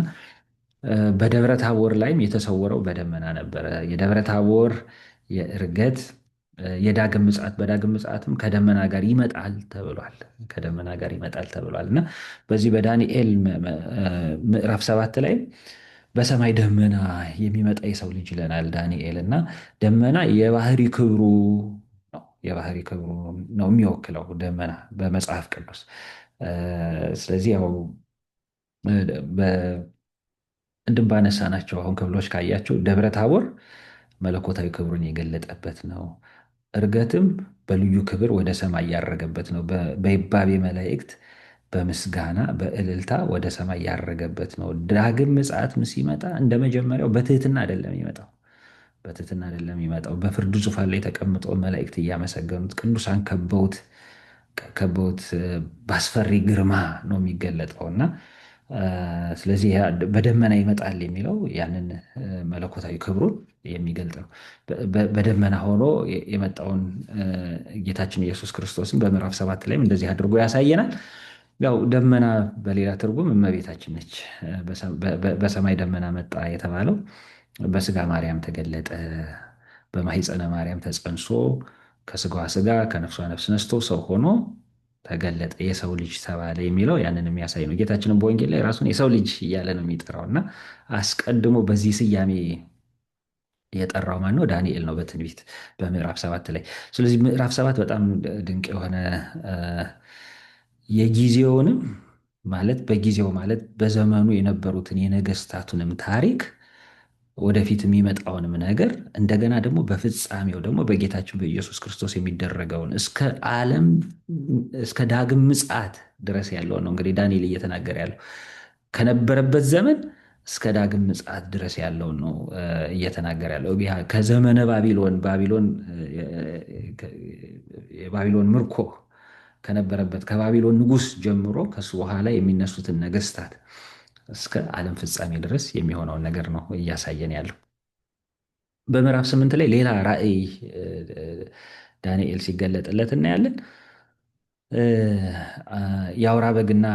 Speaker 1: በደብረ ታቦር ላይም የተሰወረው በደመና ነበረ። የደብረ ታቦር የእርገት የዳግም ምጽአት በዳግም ምጽአትም ከደመና ጋር ይመጣል ተብሏል። ከደመና ጋር ይመጣል ተብሏል እና በዚህ በዳንኤል ምዕራፍ 7 ላይ በሰማይ ደመና የሚመጣ የሰው ልጅ ይለናል ዳንኤል እና ደመና የባህሪ ክብሩ ነው። የባህሪ ክብሩ ነው የሚወክለው ደመና በመጽሐፍ ቅዱስ። ስለዚህ ያው ቅድም ባነሳናቸው አሁን ክፍሎች ካያቸው ደብረ ታቦር መለኮታዊ ክብሩን የገለጠበት ነው። እርገትም በልዩ ክብር ወደ ሰማይ ያረገበት ነው። በይባቤ መላእክት በምስጋና በእልልታ ወደ ሰማይ ያረገበት ነው። ዳግም ምጽአትም ሲመጣ እንደ መጀመሪያው በትህትና አይደለም የሚመጣው። በትህትና አይደለም የሚመጣው። በፍርዱ ዙፋን ላይ ተቀምጦ መላእክት እያመሰገኑት ቅዱሳን ከበውት በአስፈሪ ግርማ ነው የሚገለጠው እና ስለዚህ በደመና ይመጣል የሚለው ያንን መለኮታዊ ክብሩን የሚገልጥ ነው። በደመና ሆኖ የመጣውን ጌታችን ኢየሱስ ክርስቶስን በምዕራፍ 7 ላይም እንደዚህ አድርጎ ያሳየናል። ያው ደመና በሌላ ትርጉም እመቤታችን ነች። በሰማይ ደመና መጣ የተባለው በስጋ ማርያም ተገለጠ፣ በማኅፀነ ማርያም ተጸንሶ ከስጋዋ ስጋ ከነፍሷ ነፍስ ነስቶ ሰው ሆኖ ተገለጠ፣ የሰው ልጅ ተባለ የሚለው ያንን የሚያሳይ ነው። ጌታችንም በወንጌል ላይ ራሱን የሰው ልጅ እያለ ነው የሚጠራው እና አስቀድሞ በዚህ ስያሜ የጠራው ማን ነው? ዳንኤል ነው በትንቢት በምዕራፍ 7 ላይ። ስለዚህ ምዕራፍ 7 በጣም ድንቅ የሆነ የጊዜውንም ማለት በጊዜው ማለት በዘመኑ የነበሩትን የነገስታቱንም ታሪክ ወደፊት የሚመጣውንም ነገር እንደገና ደግሞ በፍጻሜው ደግሞ በጌታችን በኢየሱስ ክርስቶስ የሚደረገውን እስከ ዳግም ምጽአት ድረስ ያለውን ነው እንግዲህ ዳንኤል እየተናገረ ያለው ከነበረበት ዘመን እስከ ዳግም ምጽአት ድረስ ያለውን ነው እየተናገረ ያለው። ከዘመነ ባቢሎን የባቢሎን ምርኮ ከነበረበት ከባቢሎን ንጉሥ ጀምሮ ከሱ በኋላ የሚነሱትን ነገስታት እስከ ዓለም ፍጻሜ ድረስ የሚሆነውን ነገር ነው እያሳየን ያለው። በምዕራፍ 8 ላይ ሌላ ራእይ ዳንኤል ሲገለጥለት እናያለን። የአውራ በግና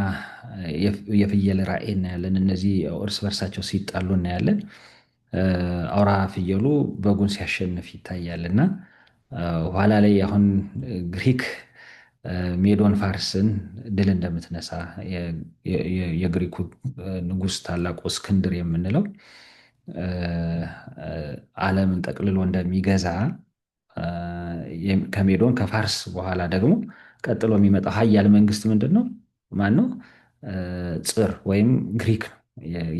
Speaker 1: የፍየል ራእይ እናያለን። እነዚህ እርስ በርሳቸው ሲጣሉ እናያለን። አውራ ፍየሉ በጉን ሲያሸንፍ ይታያል እና ኋላ ላይ አሁን ግሪክ ሜዶን ፋርስን ድል እንደምትነሳ የግሪኩ ንጉሥ ታላቁ እስክንድር የምንለው ዓለምን ጠቅልሎ እንደሚገዛ ከሜዶን ከፋርስ በኋላ ደግሞ ቀጥሎ የሚመጣው ሀያል መንግስት ምንድን ነው? ማን ነው? ጽር ወይም ግሪክ ነው።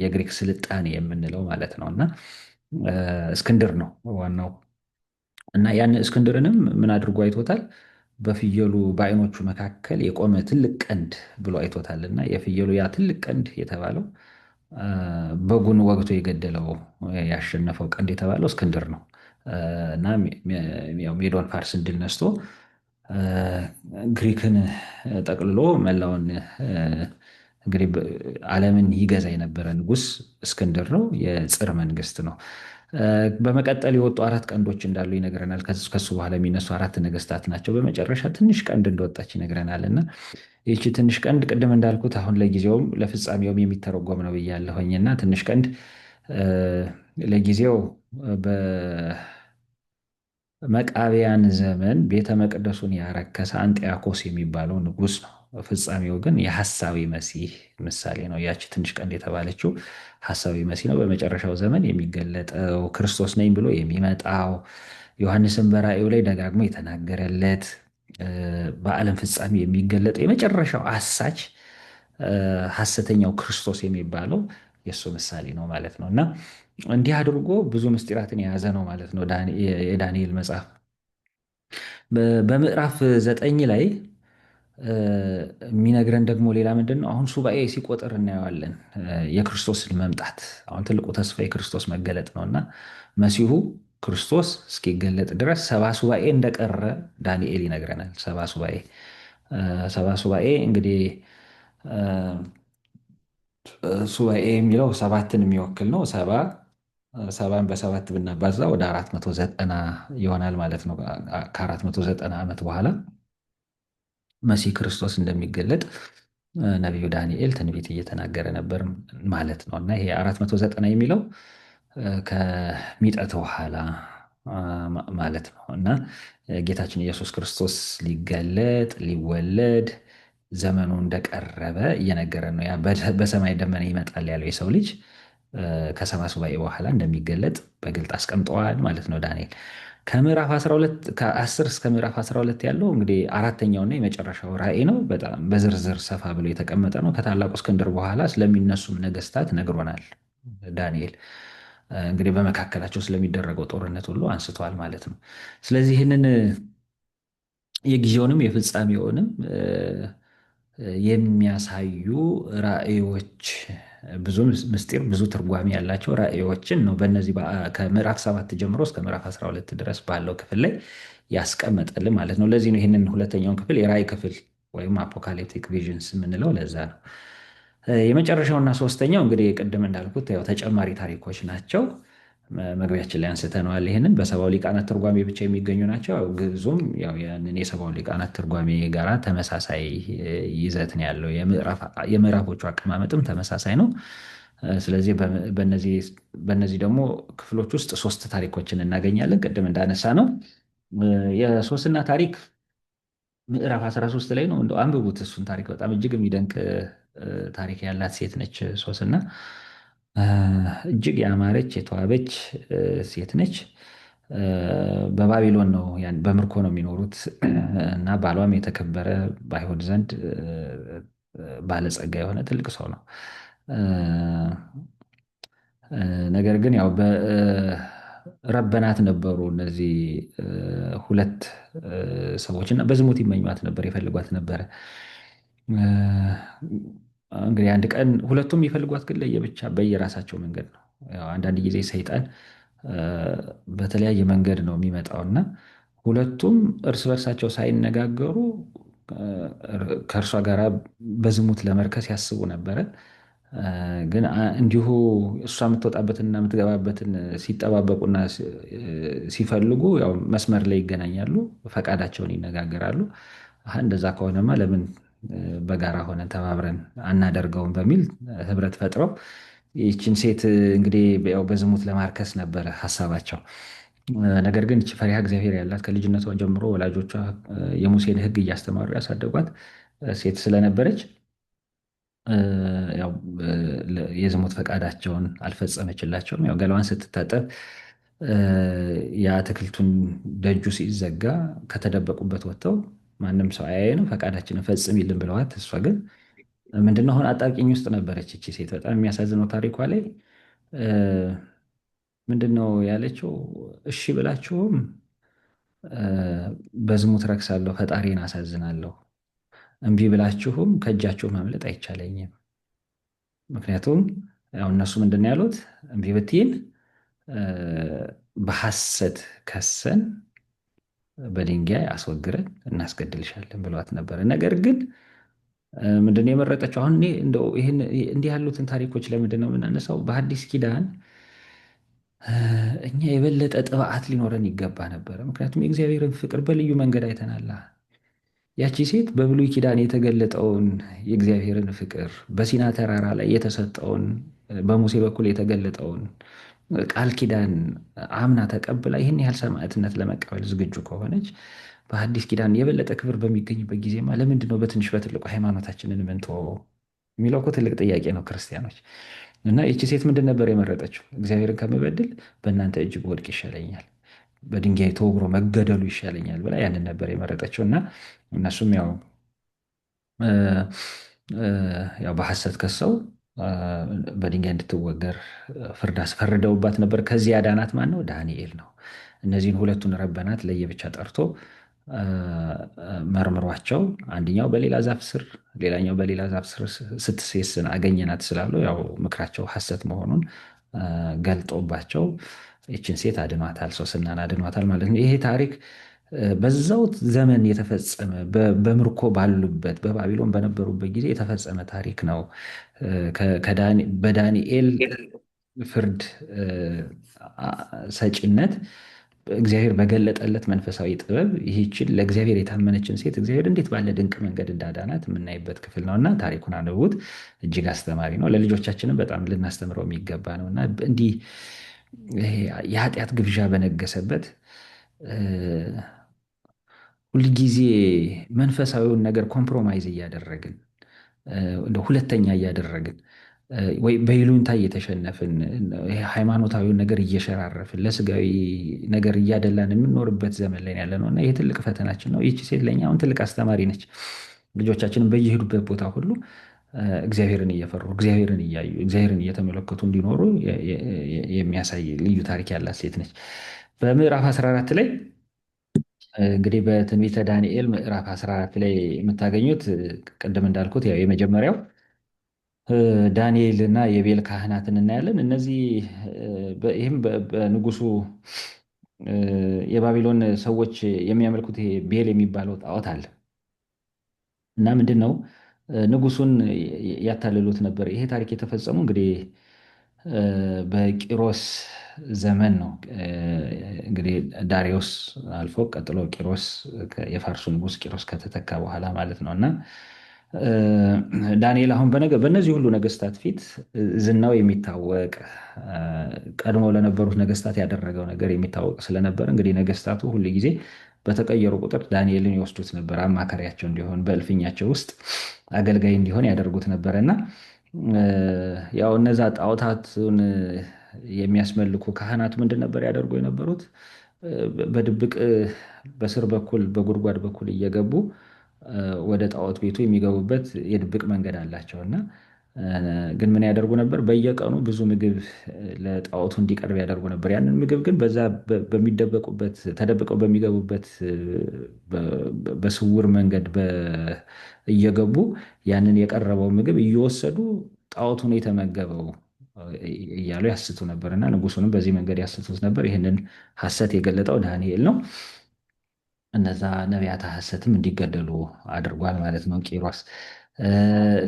Speaker 1: የግሪክ ስልጣኔ የምንለው ማለት ነው እና እስክንድር ነው ዋናው። እና ያን እስክንድርንም ምን አድርጎ አይቶታል? በፍየሉ በዓይኖቹ መካከል የቆመ ትልቅ ቀንድ ብሎ አይቶታል። እና የፍየሉ ያ ትልቅ ቀንድ የተባለው በጉን ወግቶ የገደለው ያሸነፈው ቀንድ የተባለው እስክንድር ነው። እና ሜዶን ፋርስን ድል ነስቶ ግሪክን ጠቅልሎ መላውን እንግዲህ ዓለምን ይገዛ የነበረ ንጉሥ እስክንድር ነው። የጽር መንግስት ነው። በመቀጠል የወጡ አራት ቀንዶች እንዳሉ ይነግረናል። ከሱ በኋላ የሚነሱ አራት ነገስታት ናቸው። በመጨረሻ ትንሽ ቀንድ እንደወጣች ይነግረናል። እና ይቺ ትንሽ ቀንድ ቅድም እንዳልኩት አሁን ለጊዜውም ለፍጻሜውም የሚተረጎም ነው ብያለሁኝ። እና ትንሽ ቀንድ ለጊዜው በመቃብያን ዘመን ቤተ መቅደሱን ያረከሰ አንጢያኮስ የሚባለው ንጉሥ ነው። ፍጻሜው ግን የሐሳዊ መሲህ ምሳሌ ነው። ያቺ ትንሽ ቀንድ የተባለችው ሐሳዊ መሲህ ነው። በመጨረሻው ዘመን የሚገለጠው ክርስቶስ ነኝ ብሎ የሚመጣው ዮሐንስን በራእዩ ላይ ደጋግሞ የተናገረለት በዓለም ፍጻሜ የሚገለጠው የመጨረሻው አሳች ሐሰተኛው ክርስቶስ የሚባለው የእሱ ምሳሌ ነው ማለት ነው። እና እንዲህ አድርጎ ብዙ ምስጢራትን የያዘ ነው ማለት ነው የዳንኤል መጽሐፍ። በምዕራፍ 9 ላይ የሚነግረን ደግሞ ሌላ ምንድን ነው? አሁን ሱባኤ ሲቆጥር እናየዋለን። የክርስቶስን መምጣት አሁን ትልቁ ተስፋ የክርስቶስ መገለጥ ነው እና መሲሁ ክርስቶስ እስኪገለጥ ድረስ 70 ሱባኤ እንደቀረ ዳንኤል ይነግረናል። 70 ሱባኤ እንግዲህ ሱባኤ የሚለው ሰባትን የሚወክል ነው። ሰባን በሰባት ብናባዛ ወደ 490 ይሆናል ማለት ነው። ከ490 ዓመት በኋላ መሲህ ክርስቶስ እንደሚገለጥ ነቢዩ ዳንኤል ትንቢት እየተናገረ ነበር ማለት ነው። እና ይሄ 490 የሚለው ከሚጠት በኋላ ማለት ነው። እና ጌታችን ኢየሱስ ክርስቶስ ሊገለጥ ሊወለድ ዘመኑ እንደቀረበ እየነገረን ነው። ያ በሰማይ ደመና ይመጣል ያለው የሰው ልጅ ከሰባ ሱባኤ በኋላ እንደሚገለጥ በግልጥ አስቀምጠዋል ማለት ነው ዳንኤል። ከምዕራፍ 12 ከ10 እስከ ምዕራፍ 12 ያለው እንግዲህ አራተኛውና የመጨረሻው ራእይ ነው። በጣም በዝርዝር ሰፋ ብሎ የተቀመጠ ነው። ከታላቁ እስክንድር በኋላ ስለሚነሱም ነገስታት ነግሮናል ዳንኤል። እንግዲህ በመካከላቸው ስለሚደረገው ጦርነት ሁሉ አንስተዋል ማለት ነው። ስለዚህ ይህንን የጊዜውንም የፍጻሜውንም የሚያሳዩ ራእዮች ብዙ ምስጢር ብዙ ትርጓሜ ያላቸው ራእዮችን ነው በእነዚህ ከምዕራፍ 7 ጀምሮ እስከ ምዕራፍ 12 ድረስ ባለው ክፍል ላይ ያስቀመጠልን ማለት ነው። ለዚህ ነው ይህንን ሁለተኛውን ክፍል የራእይ ክፍል ወይም አፖካሊፕቲክ ቪዥንስ የምንለው ለዛ ነው። የመጨረሻውና ሶስተኛው እንግዲህ ቅድም እንዳልኩት ያው ተጨማሪ ታሪኮች ናቸው። መግቢያችን ላይ አንስተነዋል። ይህንን በሰባው ሊቃናት ትርጓሜ ብቻ የሚገኙ ናቸው። ግዕዙም ያው ያንን የሰባው ሊቃናት ትርጓሜ ጋራ ተመሳሳይ ይዘት ነው ያለው። የምዕራፎቹ አቀማመጥም ተመሳሳይ ነው። ስለዚህ በእነዚህ ደግሞ ክፍሎች ውስጥ ሶስት ታሪኮችን እናገኛለን። ቅድም እንዳነሳ ነው የሶስና ታሪክ ምዕራፍ 13 ላይ ነው። እንደው አንብቡት እሱን ታሪክ በጣም እጅግ የሚደንቅ ታሪክ ያላት ሴት ነች ሶስና። እጅግ ያማረች የተዋበች ሴት ነች። በባቢሎን ነው በምርኮ ነው የሚኖሩት እና ባሏም የተከበረ በአይሁድ ዘንድ ባለጸጋ የሆነ ትልቅ ሰው ነው። እ፣ ነገር ግን ያው ረበናት ነበሩ እነዚህ ሁለት ሰዎች እና በዝሙት ይመኟት ነበር፣ ይፈልጓት ነበረ። እንግዲህ አንድ ቀን ሁለቱም ይፈልጓት ግን ለየብቻ በየራሳቸው መንገድ ነው። ያው አንዳንድ ጊዜ ሰይጣን እ፣ በተለያየ መንገድ ነው የሚመጣው እና ሁለቱም እርስ በርሳቸው ሳይነጋገሩ እ፣ ከእርሷ ጋር በዝሙት ለመርከስ ያስቡ ነበረ። ግን እንዲሁ እሷ የምትወጣበትንና የምትገባበትን ሲጠባበቁና ሲፈልጉ ያው መስመር ላይ ይገናኛሉ፣ ፈቃዳቸውን ይነጋገራሉ። እንደዛ ከሆነማ ለምን በጋራ ሆነን ተባብረን አናደርገውም በሚል ህብረት ፈጥረው ይህችን ሴት እንግዲህ ያው በዝሙት ለማርከስ ነበረ ሀሳባቸው። ነገር ግን ይህች ፈሪሃ እግዚአብሔር ያላት ከልጅነቷ ጀምሮ ወላጆቿ የሙሴን ሕግ እያስተማሩ ያሳደጓት ሴት ስለነበረች ያው የዝሙት ፈቃዳቸውን አልፈጸመችላቸውም። ያው ገላዋን ስትታጠብ የአትክልቱን ደጁ ሲዘጋ ከተደበቁበት ወጥተው ማንም ሰው አያየንም ፈቃዳችንን ፈጽሚልን ብለዋት፣ እሷ ግን ምንድነው አሁን አጣብቂኝ ውስጥ ነበረች እቺ ሴት። በጣም የሚያሳዝነው ታሪኳ ላይ ምንድነው ያለችው? እሺ ብላችሁም በዝሙት ረክሳለሁ፣ ፈጣሪን አሳዝናለሁ። እምቢ ብላችሁም ከእጃችሁ ማምለጥ አይቻለኝም። ምክንያቱም ያው እነሱ ምንድን ነው ያሉት? እምቢ ብትይን በሐሰት ከሰን በድንጋይ አስወግረን እናስገድልሻለን ብለዋት ነበረ። ነገር ግን ምንድነው የመረጠችው? አሁን እኔ እንደው ይህን እንዲህ ያሉትን ታሪኮች ለምንድን ነው የምናነሳው? በሐዲስ ኪዳን እኛ የበለጠ ጥብዓት ሊኖረን ይገባ ነበረ። ምክንያቱም የእግዚአብሔርን ፍቅር በልዩ መንገድ አይተናላ። ያቺ ሴት በብሉይ ኪዳን የተገለጠውን የእግዚአብሔርን ፍቅር በሲና ተራራ ላይ የተሰጠውን በሙሴ በኩል የተገለጠውን ቃል ኪዳን አምና ተቀብላ ይህን ያህል ሰማዕትነት ለመቀበል ዝግጁ ከሆነች በሐዲስ ኪዳን የበለጠ ክብር በሚገኝበት ጊዜማ ለምንድን ነው በትንሽ በትልቁ ሃይማኖታችንን ምንተወው የሚለው እኮ ትልቅ ጥያቄ ነው ክርስቲያኖች። እና ይቺ ሴት ምንድን ነበር የመረጠችው? እግዚአብሔርን ከምበድል በእናንተ እጅ ብወድቅ ይሻለኛል፣ በድንጋይ ተወግሮ መገደሉ ይሻለኛል ብላ ያንን ነበር የመረጠችው። እና እነሱም ያው በሐሰት ከሰው በድንጋይ እንድትወገር ፍርድ አስፈርደውባት ነበር። ከዚህ ያዳናት ማን ነው? ዳንኤል ነው። እነዚህን ሁለቱን ረበናት ለየብቻ ጠርቶ መርምሯቸው አንደኛው በሌላ ዛፍ ስር ሌላኛው በሌላ ዛፍ ስር ስትሴስን አገኘናት ስላሉ ያው ምክራቸው ሐሰት መሆኑን ገልጦባቸው ይችን ሴት አድኗታል፣ ሶስናን አድኗታል ማለት ነው። ይሄ ታሪክ በዛው ዘመን የተፈጸመ በምርኮ ባሉበት በባቢሎን በነበሩበት ጊዜ የተፈጸመ ታሪክ ነው። በዳንኤል ፍርድ ሰጪነት እግዚአብሔር በገለጠለት መንፈሳዊ ጥበብ ይህችን ለእግዚአብሔር የታመነችን ሴት እግዚአብሔር እንዴት ባለ ድንቅ መንገድ እንዳዳናት የምናይበት ክፍል ነው እና ታሪኩን አንብቡት። እጅግ አስተማሪ ነው። ለልጆቻችንም በጣም ልናስተምረው የሚገባ ነው እና እንዲህ የኃጢአት ግብዣ በነገሰበት ሁልጊዜ መንፈሳዊውን ነገር ኮምፕሮማይዝ እያደረግን እንደ ሁለተኛ እያደረግን ወይ በይሉኝታ እየተሸነፍን ሃይማኖታዊውን ነገር እየሸራረፍን ለስጋዊ ነገር እያደላን የምንኖርበት ዘመን ላይ ያለ ነው እና ይህ ትልቅ ፈተናችን ነው። ይቺ ሴት ለእኛ አሁን ትልቅ አስተማሪ ነች። ልጆቻችንን በየሄዱበት ቦታ ሁሉ እግዚአብሔርን እየፈሩ እግዚአብሔርን እያዩ እግዚአብሔርን እየተመለከቱ እንዲኖሩ የሚያሳይ ልዩ ታሪክ ያላት ሴት ነች። በምዕራፍ 14 ላይ እንግዲህ በትንቢተ ዳንኤል ምዕራፍ 14 ላይ የምታገኙት ቅድም እንዳልኩት ያው የመጀመሪያው ዳንኤል እና የቤል ካህናትን እናያለን። እነዚህ ይህም በንጉሱ የባቢሎን ሰዎች የሚያመልኩት ይሄ ቤል የሚባለው ጣዖት አለ እና ምንድን ነው ንጉሱን ያታልሉት ነበር። ይሄ ታሪክ የተፈጸሙ እንግዲህ በቂሮስ ዘመን ነው። እንግዲህ ዳሪዮስ አልፎ ቀጥሎ ቂሮስ የፋርሱ ንጉስ ቂሮስ ከተተካ በኋላ ማለት ነው እና ዳንኤል አሁን በእነዚህ ሁሉ ነገስታት ፊት ዝናው የሚታወቅ ቀድሞ ለነበሩት ነገስታት ያደረገው ነገር የሚታወቅ ስለነበር እንግዲህ ነገስታቱ ሁል ጊዜ በተቀየሩ ቁጥር ዳንኤልን ይወስዱት ነበር፣ አማካሪያቸው እንዲሆን በእልፍኛቸው ውስጥ አገልጋይ እንዲሆን ያደርጉት ነበር እና ያው እነዛ ጣዖታቱን የሚያስመልኩ ካህናቱ ምንድን ነበር ያደርጉ የነበሩት? በድብቅ በስር በኩል በጉድጓድ በኩል እየገቡ ወደ ጣዖት ቤቱ የሚገቡበት የድብቅ መንገድ አላቸው እና ግን ምን ያደርጉ ነበር? በየቀኑ ብዙ ምግብ ለጣዖቱ እንዲቀርብ ያደርጉ ነበር። ያንን ምግብ ግን በዛ በሚደበቁበት ተደብቀው በሚገቡበት በስውር መንገድ እየገቡ ያንን የቀረበው ምግብ እየወሰዱ ጣዖቱን የተመገበው እያሉ ያስቱ ነበር እና ንጉሱንም በዚህ መንገድ ያስቱት ነበር። ይህንን ሐሰት የገለጠው ዳንኤል ነው። እነዛ ነቢያተ ሐሰትም እንዲገደሉ አድርጓል ማለት ነው ቂሮስ።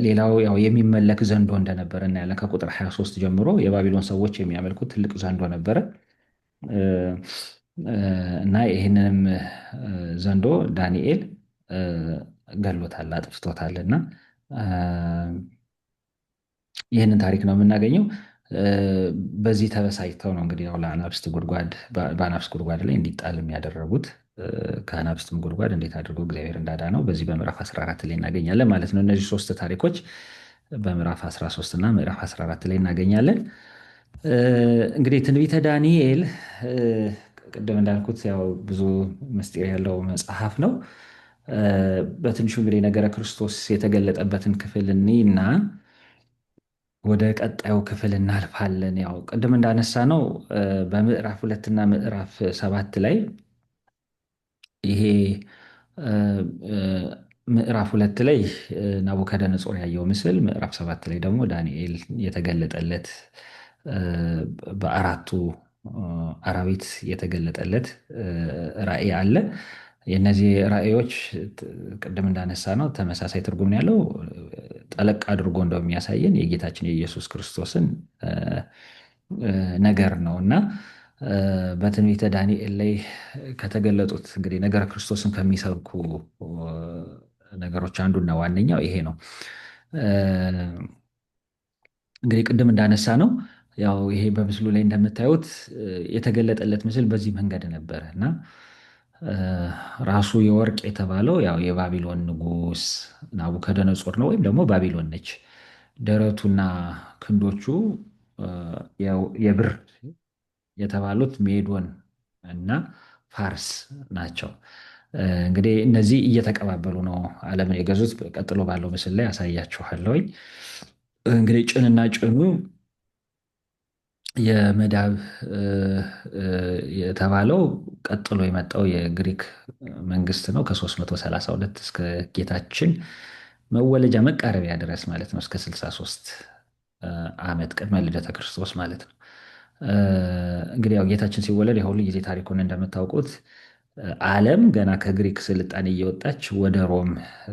Speaker 1: ሌላው ያው የሚመለክ ዘንዶ እንደነበረ እናያለን። ከቁጥር 23 ጀምሮ የባቢሎን ሰዎች የሚያመልኩት ትልቅ ዘንዶ ነበረ እ፣ እና ይህንንም ዘንዶ ዳንኤል እ፣ ገሎታል፣ አጥፍቶታል እና ይህንን ታሪክ ነው የምናገኘው። እ፣ በዚህ ተበሳጭተው ነው እንግዲህ ያው ለአናብስት ጉድጓድ በአናብስት ጉድጓድ ላይ እንዲጣል የሚያደረጉት። ከአናብስትም ጉድጓድ እንዴት አድርጎ እግዚአብሔር እንዳዳነው በዚህ በምዕራፍ 14 ላይ እናገኛለን ማለት ነው። እነዚህ ሶስት ታሪኮች በምዕራፍ 13 እና ምዕራፍ 14 ላይ እናገኛለን። እ፣ እንግዲህ ትንቢተ ዳንኤል እ፣ ቅድም እንዳልኩት ያው ብዙ ምስጢር ያለው መጽሐፍ ነው። እ፣ በትንሹ እንግዲህ ነገረ ክርስቶስ የተገለጠበትን ክፍል እኒና ወደ ቀጣዩ ክፍል እናልፋለን። ያው ቅድም እንዳነሳ ነው በምዕራፍ 2 እና ምዕራፍ 7 ላይ ይሄ እ፣ እ፣ ምዕራፍ 2 ላይ ናቡከደነጾር ያየው ምስል፣ ምዕራፍ 7 ላይ ደግሞ ዳንኤል የተገለጠለት እ፣ በአራቱ እ፣ አራዊት የተገለጠለት ራእይ አለ። የእነዚህ ራእዮች ቅድም እንዳነሳ ነው ተመሳሳይ ትርጉም ነው ያለው። ጠለቅ አድርጎ እንደሚያሳየን የጌታችን የኢየሱስ ክርስቶስን እ፣ ነገር ነው እና በትንቢተ ዳንኤል ላይ ከተገለጡት እንግዲህ ነገረ ክርስቶስን ከሚሰብኩ ነገሮች አንዱና ዋነኛው ይሄ ነው። እ፣ እንግዲህ ቅድም እንዳነሳ ነው ያው ይሄ በምስሉ ላይ እንደምታዩት የተገለጠለት ምስል በዚህ መንገድ ነበረ እና እ፣ ራሱ የወርቅ የተባለው ያው የባቢሎን ንጉሥ ናቡከደነጾር ነው ወይም ደግሞ ባቢሎን ነች። ደረቱና ክንዶቹ ያው የብር የተባሉት ሜዶን እና ፋርስ ናቸው። እንግዲህ እነዚህ እየተቀባበሉ ነው ዓለምን የገዙት። ቀጥሎ ባለው ምስል ላይ ያሳያችኋለሁኝ። እንግዲህ ጭንና ጭኑ የመዳብ እ፣ እ፣ የተባለው ቀጥሎ የመጣው የግሪክ መንግስት ነው። ከ332 እስከ ጌታችን መወለጃ መቃረቢያ ድረስ ማለት ነው። እስከ 63 ዓመት ቅድመ ልደተ ክርስቶስ ማለት ነው። እ፣ እንግዲህ ያው ጌታችን ሲወለድ የሁሉ ጊዜ ታሪኩን እንደምታውቁት ዓለም ገና ከግሪክ ስልጣኔ እየወጣች ወደ ሮም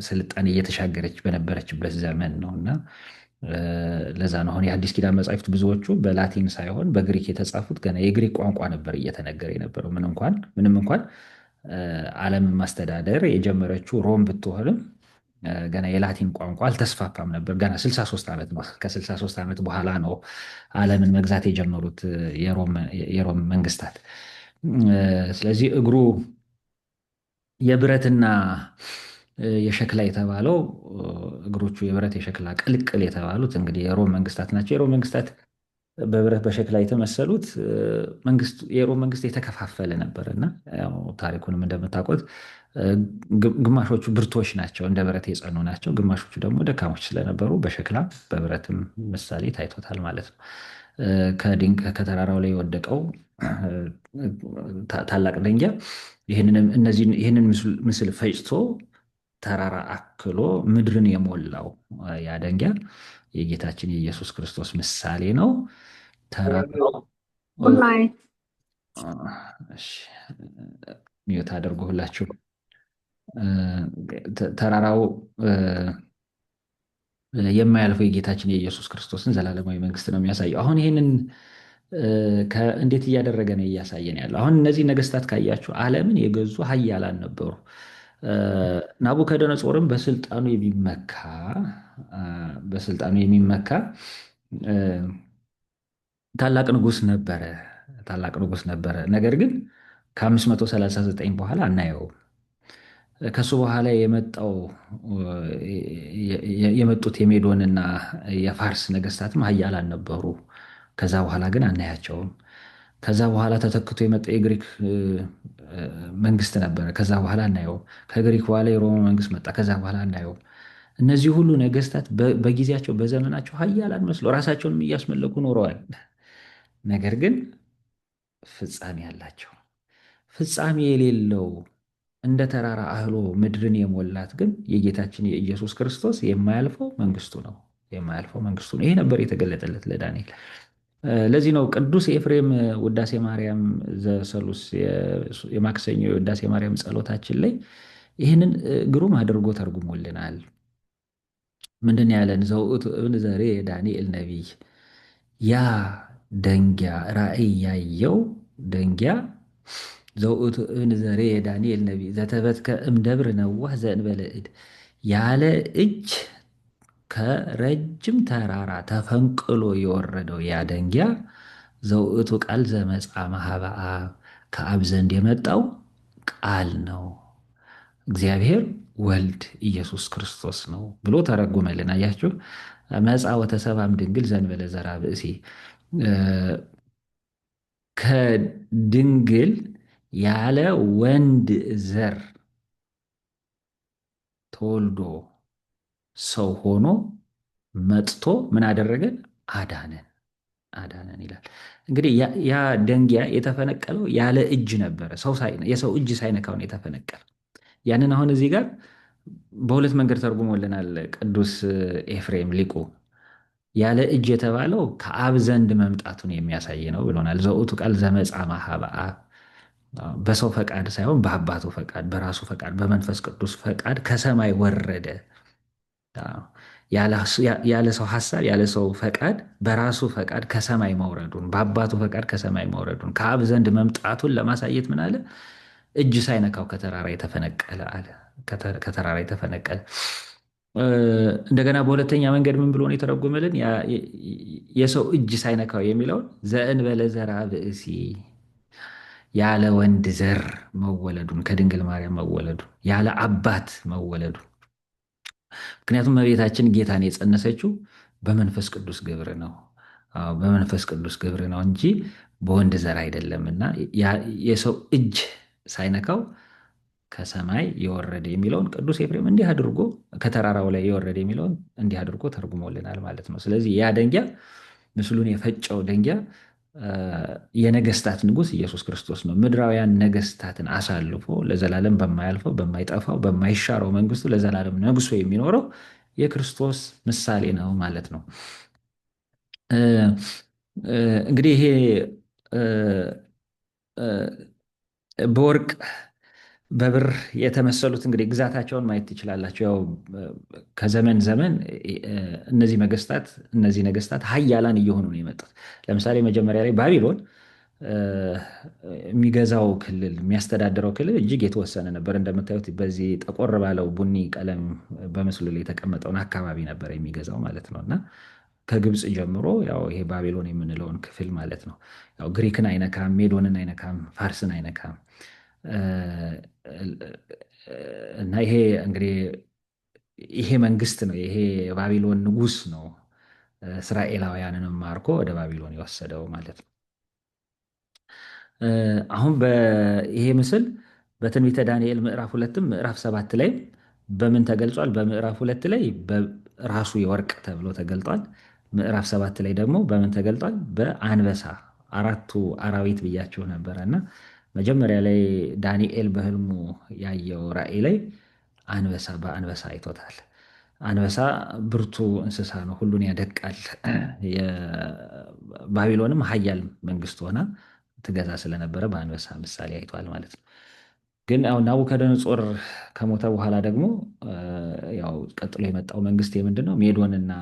Speaker 1: ስልጣኔ እየተሻገረች በነበረችበት ዘመን ነው እና ለዛ ነው አሁን የአዲስ ኪዳን መጻሕፍት ብዙዎቹ በላቲን ሳይሆን በግሪክ የተጻፉት። ገና የግሪክ ቋንቋ ነበር እየተነገረ የነበረው ምንም እንኳን ዓለምን ማስተዳደር የጀመረችው ሮም ብትሆንም ገና የላቲን ቋንቋ አልተስፋፋም ነበር። ገና 63 ዓመት ነው። ከ63 ዓመት በኋላ ነው ዓለምን መግዛት የጀመሩት የሮም መንግስታት። ስለዚህ እግሩ የብረትና የሸክላ የተባለው እግሮቹ የብረት የሸክላ ቅልቅል የተባሉት እንግዲህ የሮም መንግስታት ናቸው። የሮም መንግስታት በብረት በሸክላ የተመሰሉት የሮም መንግስት የተከፋፈለ ነበር እና ያው ታሪኩንም እንደምታውቁት ግማሾቹ ብርቶች ናቸው፣ እንደ ብረት የጸኑ ናቸው። ግማሾቹ ደግሞ ደካሞች ስለነበሩ በሸክላ በብረትም ምሳሌ ታይቶታል ማለት ነው። ከተራራው ላይ የወደቀው ታላቅ ደንጊያ ይህንን ምስል ፈጭቶ ተራራ አክሎ ምድርን የሞላው ያ ደንጊያ የጌታችን የኢየሱስ ክርስቶስ ምሳሌ ነው። ተራራው እሺ፣ ሚዩት አድርጉ ሁላችሁ። ተራራው የማያልፈው የጌታችን የኢየሱስ ክርስቶስን ዘላለማዊ መንግስት ነው የሚያሳየው። አሁን ይህንን እንዴት እያደረገ ነው እያሳየን ያለው? አሁን እነዚህ ነገስታት ካያችሁ ዓለምን የገዙ ሀያላን ነበሩ። ናቡከደነጾርም በስልጣኑ የሚመካ ታላቅ ንጉስ ነበረ። ነገር ግን ከ539 በኋላ አናየውም። ከሱ በኋላ የመጡት የሜዶንና የፋርስ ነገስታትም ሀያላን ነበሩ። ከዛ በኋላ ግን አናያቸውም። ከዛ በኋላ ተተክቶ የመጣ የግሪክ መንግስት ነበረ። ከዛ በኋላ አናየውም። ከግሪክ በኋላ የሮማ መንግስት መጣ። ከዛ በኋላ አናየውም። እነዚህ ሁሉ ነገስታት በጊዜያቸው በዘመናቸው ኃያላን መስለው ራሳቸውንም እያስመለኩ ኖረዋል። ነገር ግን ፍጻሜ አላቸው። ፍጻሜ የሌለው እንደ ተራራ አህሎ ምድርን የሞላት ግን የጌታችን የኢየሱስ ክርስቶስ የማያልፈው መንግስቱ ነው። የማያልፈው መንግስቱ ነው። ይሄ ነበር የተገለጠለት ለዳንኤል። ለዚህ ነው ቅዱስ ኤፍሬም ውዳሴ ማርያም ዘሰሉስ የማክሰኞ የውዳሴ ማርያም ጸሎታችን ላይ ይህንን ግሩም አድርጎ ተርጉሞልናል። ምንድን ያለን? ዘውእቱ እብን ዘሬ ዳንኤል ነቢይ፣ ያ ደንጊያ ራእይ ያየው ደንጊያ ዘውእቱ እብን ዘሬ ዳንኤል ነቢይ ዘተበትከ እምደብር ነዋህ ዘእንበለ እድ፣ ያለ እጅ ከረጅም ተራራ ተፈንቅሎ የወረደው ያ ደንጊያ ዘውእቱ ቃል ዘመጻ ማኀበ አብ፣ ከአብ ዘንድ የመጣው ቃል ነው፣ እግዚአብሔር ወልድ ኢየሱስ ክርስቶስ ነው ብሎ ተረጎመልን። አያችሁ። መጻ ወተሰብአም ድንግል ዘእንበለ ዘርአ ብእሲ፣ ከድንግል ያለ ወንድ ዘር ተወልዶ ሰው ሆኖ መጥቶ ምን አደረገን? አዳነን። አዳነን ይላል። እንግዲህ ያ ደንጊያ የተፈነቀለው ያለ እጅ ነበረ። የሰው እጅ ሳይነካውን የተፈነቀለ ያንን አሁን እዚህ ጋር በሁለት መንገድ ተርጉሞልናል ቅዱስ ኤፍሬም ሊቁ። ያለ እጅ የተባለው ከአብ ዘንድ መምጣቱን የሚያሳይ ነው ብሎናል። ዘውእቱ ቃል ዘመጻ ማኀበ አብ፣ በሰው ፈቃድ ሳይሆን በአባቱ ፈቃድ፣ በራሱ ፈቃድ፣ በመንፈስ ቅዱስ ፈቃድ ከሰማይ ወረደ። ያለ ሰው ሐሳብ፣ ያለ ሰው ፈቃድ፣ በራሱ ፈቃድ ከሰማይ መውረዱን፣ በአባቱ ፈቃድ ከሰማይ መውረዱን፣ ከአብ ዘንድ መምጣቱን ለማሳየት ምን አለ? እጅ ሳይነካው ከተራራ የተፈነቀለ አለ። ከተራራ የተፈነቀለ። እንደገና በሁለተኛ መንገድ ምን ብሎ ነው የተረጎመልን? የሰው እጅ ሳይነካው የሚለውን ዘእንበለ ዘርአ ብእሲ፣ ያለ ወንድ ዘር መወለዱን፣ ከድንግል ማርያም መወለዱን፣ ያለ አባት መወለዱን። ምክንያቱም እመቤታችን ጌታን የጸነሰችው በመንፈስ ቅዱስ ግብር ነው። በመንፈስ ቅዱስ ግብር ነው እንጂ በወንድ ዘር አይደለም። እና የሰው እጅ ሳይነካው ከሰማይ የወረደ የሚለውን ቅዱስ ኤፍሬም እንዲህ አድርጎ፣ ከተራራው ላይ የወረደ የሚለውን እንዲህ አድርጎ ተርጉሞልናል ማለት ነው። ስለዚህ ያ ደንጊያ፣ ምስሉን የፈጨው ደንጊያ የነገስታት ንጉሥ ኢየሱስ ክርስቶስ ነው። ምድራውያን ነገስታትን አሳልፎ ለዘላለም በማያልፈው በማይጠፋው በማይሻረው መንግስቱ ለዘላለም ነግሶ የሚኖረው የክርስቶስ ምሳሌ ነው ማለት ነው። እንግዲህ ይሄ በወርቅ በብር የተመሰሉት እንግዲህ ግዛታቸውን ማየት ትችላላቸው። ያው ከዘመን ዘመን እነዚህ ነገስታት ሀያላን እየሆኑ ነው የመጡት። ለምሳሌ መጀመሪያ ላይ ባቢሎን የሚገዛው ክልል፣ የሚያስተዳድረው ክልል እጅግ የተወሰነ ነበር። እንደምታዩት በዚህ ጠቆር ባለው ቡኒ ቀለም በምስሉ ላይ የተቀመጠውን አካባቢ ነበር የሚገዛው ማለት ነው። እና ከግብፅ ጀምሮ ያው ይሄ ባቢሎን የምንለውን ክፍል ማለት ነው። ያው ግሪክን አይነካም፣ ሜዶንን አይነካም፣ ፋርስን አይነካም። እና ይሄ እንግዲህ ይሄ መንግስት ነው። ይሄ የባቢሎን ንጉስ ነው እስራኤላውያንንም ማርኮ ወደ ባቢሎን የወሰደው ማለት ነው። አሁን ይሄ ምስል በትንቢተ ዳንኤል ምዕራፍ 2 ምዕራፍ 7 ላይ በምን ተገልጿል? በምዕራፍ 2 ላይ በራሱ የወርቅ ተብሎ ተገልጧል። ምዕራፍ 7 ላይ ደግሞ በምን ተገልጧል? በአንበሳ። አራቱ አራዊት ብያቸው ነበረ እና መጀመሪያ ላይ ዳንኤል በህልሙ ያየው ራእይ ላይ በአንበሳ አይቶታል። አንበሳ ብርቱ እንስሳ ነው፣ ሁሉን ያደቃል። ባቢሎንም ሀያል መንግስት ሆና ትገዛ ስለነበረ በአንበሳ ምሳሌ አይቷል ማለት ነው። ግን አሁን ናቡከደነጾር ከሞተ በኋላ ደግሞ ያው ቀጥሎ የመጣው መንግስት የምንድን ነው? ሜዶንና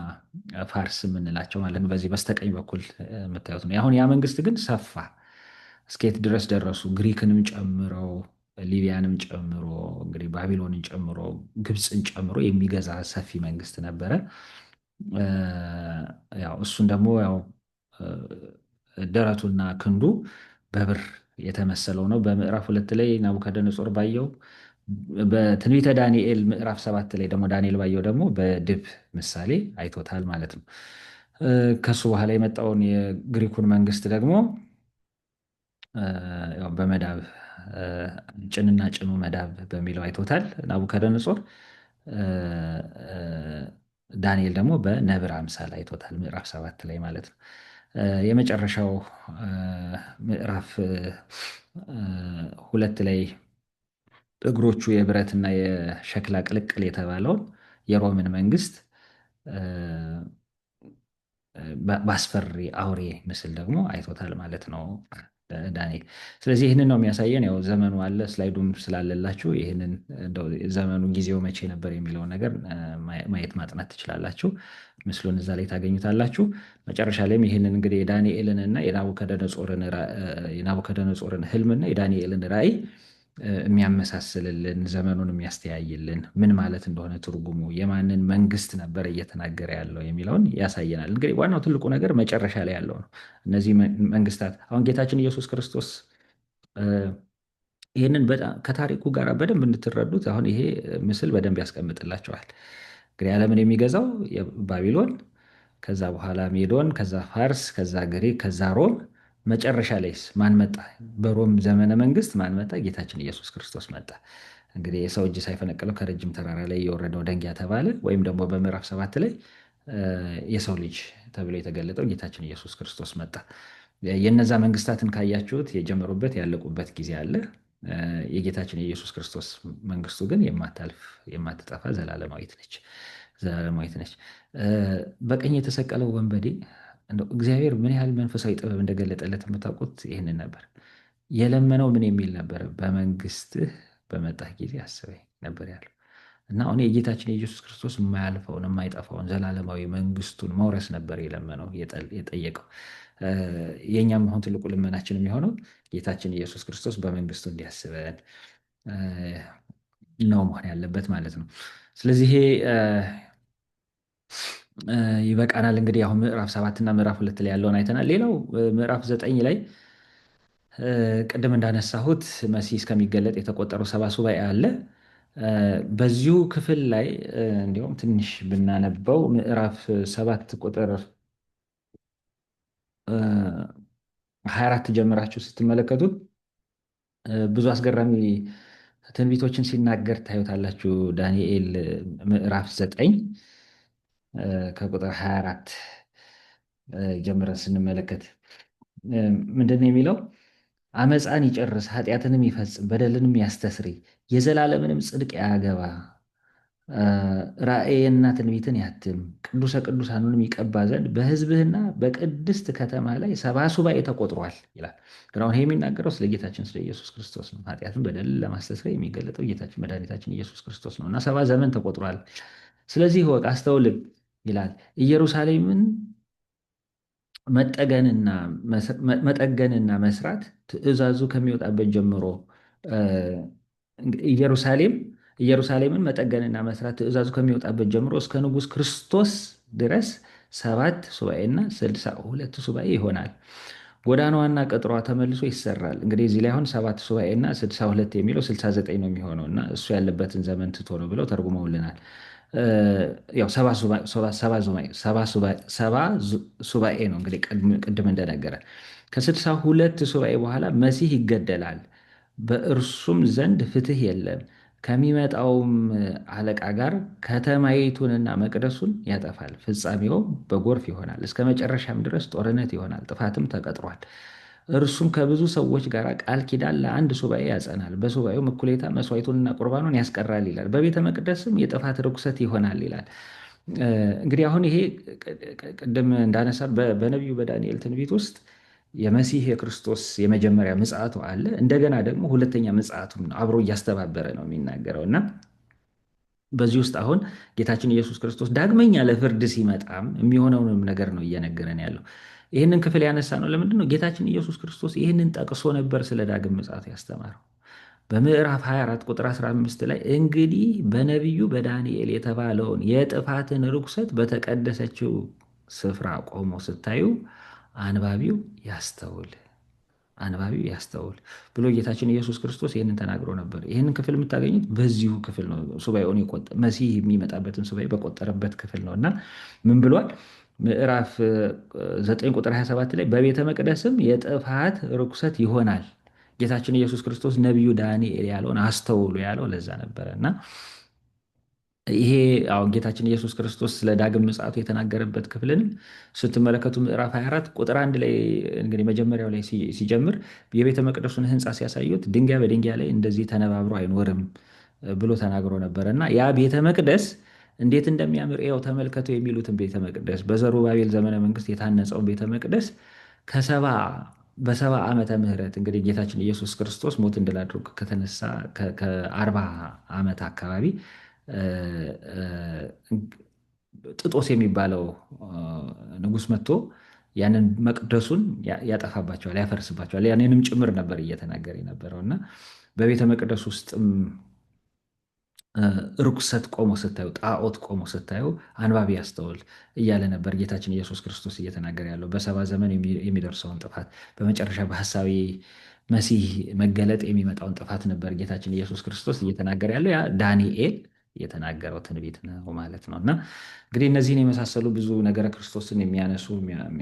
Speaker 1: ፋርስ የምንላቸው ማለት ነው። በዚህ በስተቀኝ በኩል የምታዩት ነው። አሁን ያ መንግስት ግን ሰፋ። እስከየት ድረስ ደረሱ? ግሪክንም ጨምረው ሊቢያንም ጨምሮ እንግዲህ ባቢሎንን ጨምሮ ግብፅን ጨምሮ የሚገዛ ሰፊ መንግስት ነበረ። ያው እሱን ደግሞ ያው ደረቱና ክንዱ በብር የተመሰለው ነው። በምዕራፍ 2 ላይ ናቡከደነጾር ባየው፣ በትንቢተ ዳንኤል ምዕራፍ 7 ላይ ደግሞ ዳንኤል ባየው ደግሞ በድብ ምሳሌ አይቶታል ማለት ነው። ከሱ በኋላ የመጣውን የግሪኩን መንግስት ደግሞ ያው በመዳብ ጭንና ጭኑ መዳብ በሚለው አይቶታል ናቡከደነጾር። እ፣ እ፣ ዳንኤል ደግሞ በነብር አምሳል አይቶታል ምዕራፍ 7 ላይ ማለት ነው። የመጨረሻው እ፣ ምዕራፍ እ፣ ሁለት ላይ እግሮቹ የብረትና የሸክላ ቅልቅል የተባለውን የሮምን መንግስት እ፣ በአስፈሪ አውሬ ምስል ደግሞ አይቶታል ማለት ነው ዳንኤል። ስለዚህ ይህንን ነው የሚያሳየን። ያው ዘመኑ አለ ስላይዱም ስላለላችሁ ይህንን እንደው ዘመኑ ጊዜው መቼ ነበር የሚለውን ነገር ማየት ማጥናት ትችላላችሁ። ምስሉን እዛ ላይ ታገኙታላችሁ። መጨረሻ ላይም ይህንን እንግዲህ የዳንኤልን እና የናቡከደነጾርን ህልምና የዳንኤልን ራእይ የሚያመሳስልልን ዘመኑን የሚያስተያይልን ምን ማለት እንደሆነ ትርጉሙ የማንን መንግስት ነበር እየተናገረ ያለው የሚለውን ያሳየናል። እንግዲህ ዋናው ትልቁ ነገር መጨረሻ ላይ ያለው ነው። እነዚህ መንግስታት አሁን ጌታችን ኢየሱስ ክርስቶስ እ፣ ይህንን በጣም ከታሪኩ ጋር በደንብ እንድትረዱት አሁን ይሄ ምስል በደንብ ያስቀምጥላቸዋል። እንግዲህ ዓለምን የሚገዛው ባቢሎን፣ ከዛ በኋላ ሜዶን፣ ከዛ ፋርስ፣ ከዛ ግሪክ፣ ከዛ ሮም። መጨረሻ ላይስ ማን መጣ? በሮም ዘመነ መንግስት ማን መጣ? ጌታችን ኢየሱስ ክርስቶስ መጣ። እንግዲህ የሰው እጅ ሳይፈነቅለው ከረጅም ተራራ ላይ የወረደው ደንጊያ ተባለ። ወይም ደግሞ በምዕራፍ 7 ላይ የሰው ልጅ ተብሎ የተገለጠው ጌታችን ኢየሱስ ክርስቶስ መጣ። የነዛ መንግስታትን ካያችሁት የጀመሩበት ያለቁበት ጊዜ አለ። የጌታችን የኢየሱስ ክርስቶስ መንግስቱ ግን የማታልፍ የማትጠፋ ዘላለማዊት ነች። ዘላለማዊት ነች። በቀኝ የተሰቀለው ወንበዴ እንደው እግዚአብሔር ምን ያህል መንፈሳዊ ጥበብ እንደገለጠለት የምታውቁት ይህንን ነበር። የለመነው ምን የሚል ነበር? በመንግስትህ በመጣህ ጊዜ አስበኝ ነበር ያለው። እና አሁን የጌታችን የኢየሱስ ክርስቶስ የማያልፈውን የማይጠፋውን ዘላለማዊ መንግስቱን መውረስ ነበር የለመነው የጠየቀው። የእኛም አሁን ትልቁ ልመናችን የሚሆነው ጌታችን ኢየሱስ ክርስቶስ በመንግስቱ እንዲያስበን ነው መሆን ያለበት ማለት ነው። ስለዚህ ይሄ ይበቃናል። እንግዲህ አሁን ምዕራፍ 7 እና ምዕራፍ 2 ላይ ያለውን አይተናል። ሌላው ምዕራፍ 9 ላይ ቅድም እንዳነሳሁት መሲህ እስከሚገለጥ የተቆጠረው 70 ሱባኤ አለ። በዚሁ ክፍል ላይ እንዲሁም ትንሽ ብናነበው ምዕራፍ 7 ቁጥር 24 ጀምራችሁ ስትመለከቱት ብዙ አስገራሚ ትንቢቶችን ሲናገር ታዩታላችሁ። ዳንኤል ምዕራፍ 9 ከቁጥር 24 ጀምረን ስንመለከት ምንድን ነው የሚለው? አመፃን ይጨርስ፣ ኃጢአትንም ይፈጽም፣ በደልንም ያስተስሪ፣ የዘላለምንም ጽድቅ ያገባ፣ ራእይና ትንቢትን ያትም፣ ቅዱሰ ቅዱሳኑንም ይቀባ ዘንድ በሕዝብህና በቅድስት ከተማ ላይ 70 ሱባኤ ተቆጥሯል ይላል። ግን አሁን ይሄ የሚናገረው ስለ ጌታችን ስለ ኢየሱስ ክርስቶስ ነው። ኃጢአትን በደልን ለማስተስረይ የሚገለጠው ጌታችን መድኃኒታችን ኢየሱስ ክርስቶስ ነው እና 70 ዘመን ተቆጥሯል። ስለዚህ እወቅ አስተውልም ይላል። ኢየሩሳሌምን መጠገንና መስራት ትእዛዙ ከሚወጣበት ጀምሮ ኢየሩሳሌምን መጠገንና መስራት ትእዛዙ ከሚወጣበት ጀምሮ እስከ ንጉሥ ክርስቶስ ድረስ 7 ሱባኤና 62 ሱባኤ ይሆናል። ጎዳናዋና ቅጥሯ ተመልሶ ይሰራል። እንግዲህ እዚህ ላይ አሁን 7 ሱባኤና 62 የሚለው 69 ነው የሚሆነው እና እሱ ያለበትን ዘመን ትቶ ነው ብለው ተርጉመውልናል። ያው 70 ሱባኤ ነው እንግዲህ ቅድም እንደነገረ ከ62 ሱባኤ በኋላ መሲህ ይገደላል። በእርሱም ዘንድ ፍትህ የለም። ከሚመጣውም አለቃ ጋር ከተማይቱንና መቅደሱን ያጠፋል። ፍጻሜውም በጎርፍ ይሆናል። እስከ መጨረሻም ድረስ ጦርነት ይሆናል። ጥፋትም ተቀጥሯል። እርሱም ከብዙ ሰዎች ጋር ቃል ኪዳን ለአንድ ሱባኤ ያጸናል። በሱባኤውም እኩሌታ መስዋዕቱንና ቁርባኑን ያስቀራል ይላል። በቤተ መቅደስም የጥፋት ርኩሰት ይሆናል ይላል። እንግዲህ አሁን ይሄ ቅድም እንዳነሳ በነቢዩ በዳንኤል ትንቢት ውስጥ የመሲህ የክርስቶስ የመጀመሪያ ምጽአቱ አለ። እንደገና ደግሞ ሁለተኛ ምጽአቱም አብሮ እያስተባበረ ነው የሚናገረው እና በዚህ ውስጥ አሁን ጌታችን ኢየሱስ ክርስቶስ ዳግመኛ ለፍርድ ሲመጣም የሚሆነውንም ነገር ነው እየነገረን ያለው። ይህንን ክፍል ያነሳ ነው ለምንድን ነው? ጌታችን ኢየሱስ ክርስቶስ ይህንን ጠቅሶ ነበር ስለ ዳግም ምጽአቱ ያስተማረው። በምዕራፍ 24 ቁጥር 15 ላይ እንግዲህ በነቢዩ በዳንኤል የተባለውን የጥፋትን ርኩሰት በተቀደሰችው ስፍራ ቆሞ ስታዩ አንባቢው ያስተውል ብሎ ጌታችን ኢየሱስ ክርስቶስ ይህንን ተናግሮ ነበር። ይህንን ክፍል የምታገኙት በዚሁ ክፍል ነው። ሱባኤውን መሲህ የሚመጣበትን ሱባኤ በቆጠረበት ክፍል ነው እና ምን ብሏል? ምዕራፍ 9 ቁጥር 27 ላይ በቤተ መቅደስም የጥፋት ርኩሰት ይሆናል። ጌታችን ኢየሱስ ክርስቶስ ነቢዩ ዳንኤል ያለውን አስተውሉ ያለው ለዛ ነበረ እና ይሄ አሁን ጌታችን ኢየሱስ ክርስቶስ ስለ ዳግም ምጽአቱ የተናገረበት ክፍልንም ስትመለከቱ ምዕራፍ 24 ቁጥር አንድ ላይ እንግዲህ መጀመሪያው ላይ ሲጀምር የቤተ መቅደሱን ሕንፃ ሲያሳዩት ድንጋይ በድንጋይ ላይ እንደዚህ ተነባብሮ አይኖርም ብሎ ተናግሮ ነበረ እና ያ ቤተ መቅደስ እንዴት እንደሚያምር ያው ተመልከቱ የሚሉትን ቤተ መቅደስ በዘሩባቤል ዘመነ መንግስት የታነጸውን ቤተ መቅደስ ከሰባ በሰባ ዓመተ ምህረት እንግዲህ ጌታችን ኢየሱስ ክርስቶስ ሞትን ድል አድርጎ ከተነሳ ከ40 ዓመት አካባቢ ጥጦስ የሚባለው ንጉሥ መጥቶ ያንን መቅደሱን ያጠፋባቸዋል፣ ያፈርስባቸዋል። ያንንም ጭምር ነበር እየተናገረ የነበረው እና በቤተ መቅደስ ውስጥም ርኩሰት ቆሞ ስታዩ፣ ጣዖት ቆሞ ስታዩ አንባቢ ያስተውል እያለ ነበር ጌታችን ኢየሱስ ክርስቶስ እየተናገረ ያለው በሰባ ዘመን የሚደርሰውን ጥፋት፣ በመጨረሻ በሐሳዊ መሲህ መገለጥ የሚመጣውን ጥፋት ነበር ጌታችን ኢየሱስ ክርስቶስ እየተናገረ ያለው። ያ ዳንኤል የተናገረው ትንቢት ነው ማለት ነው። እና እንግዲህ እነዚህን የመሳሰሉ ብዙ ነገረ ክርስቶስን የሚያነሱ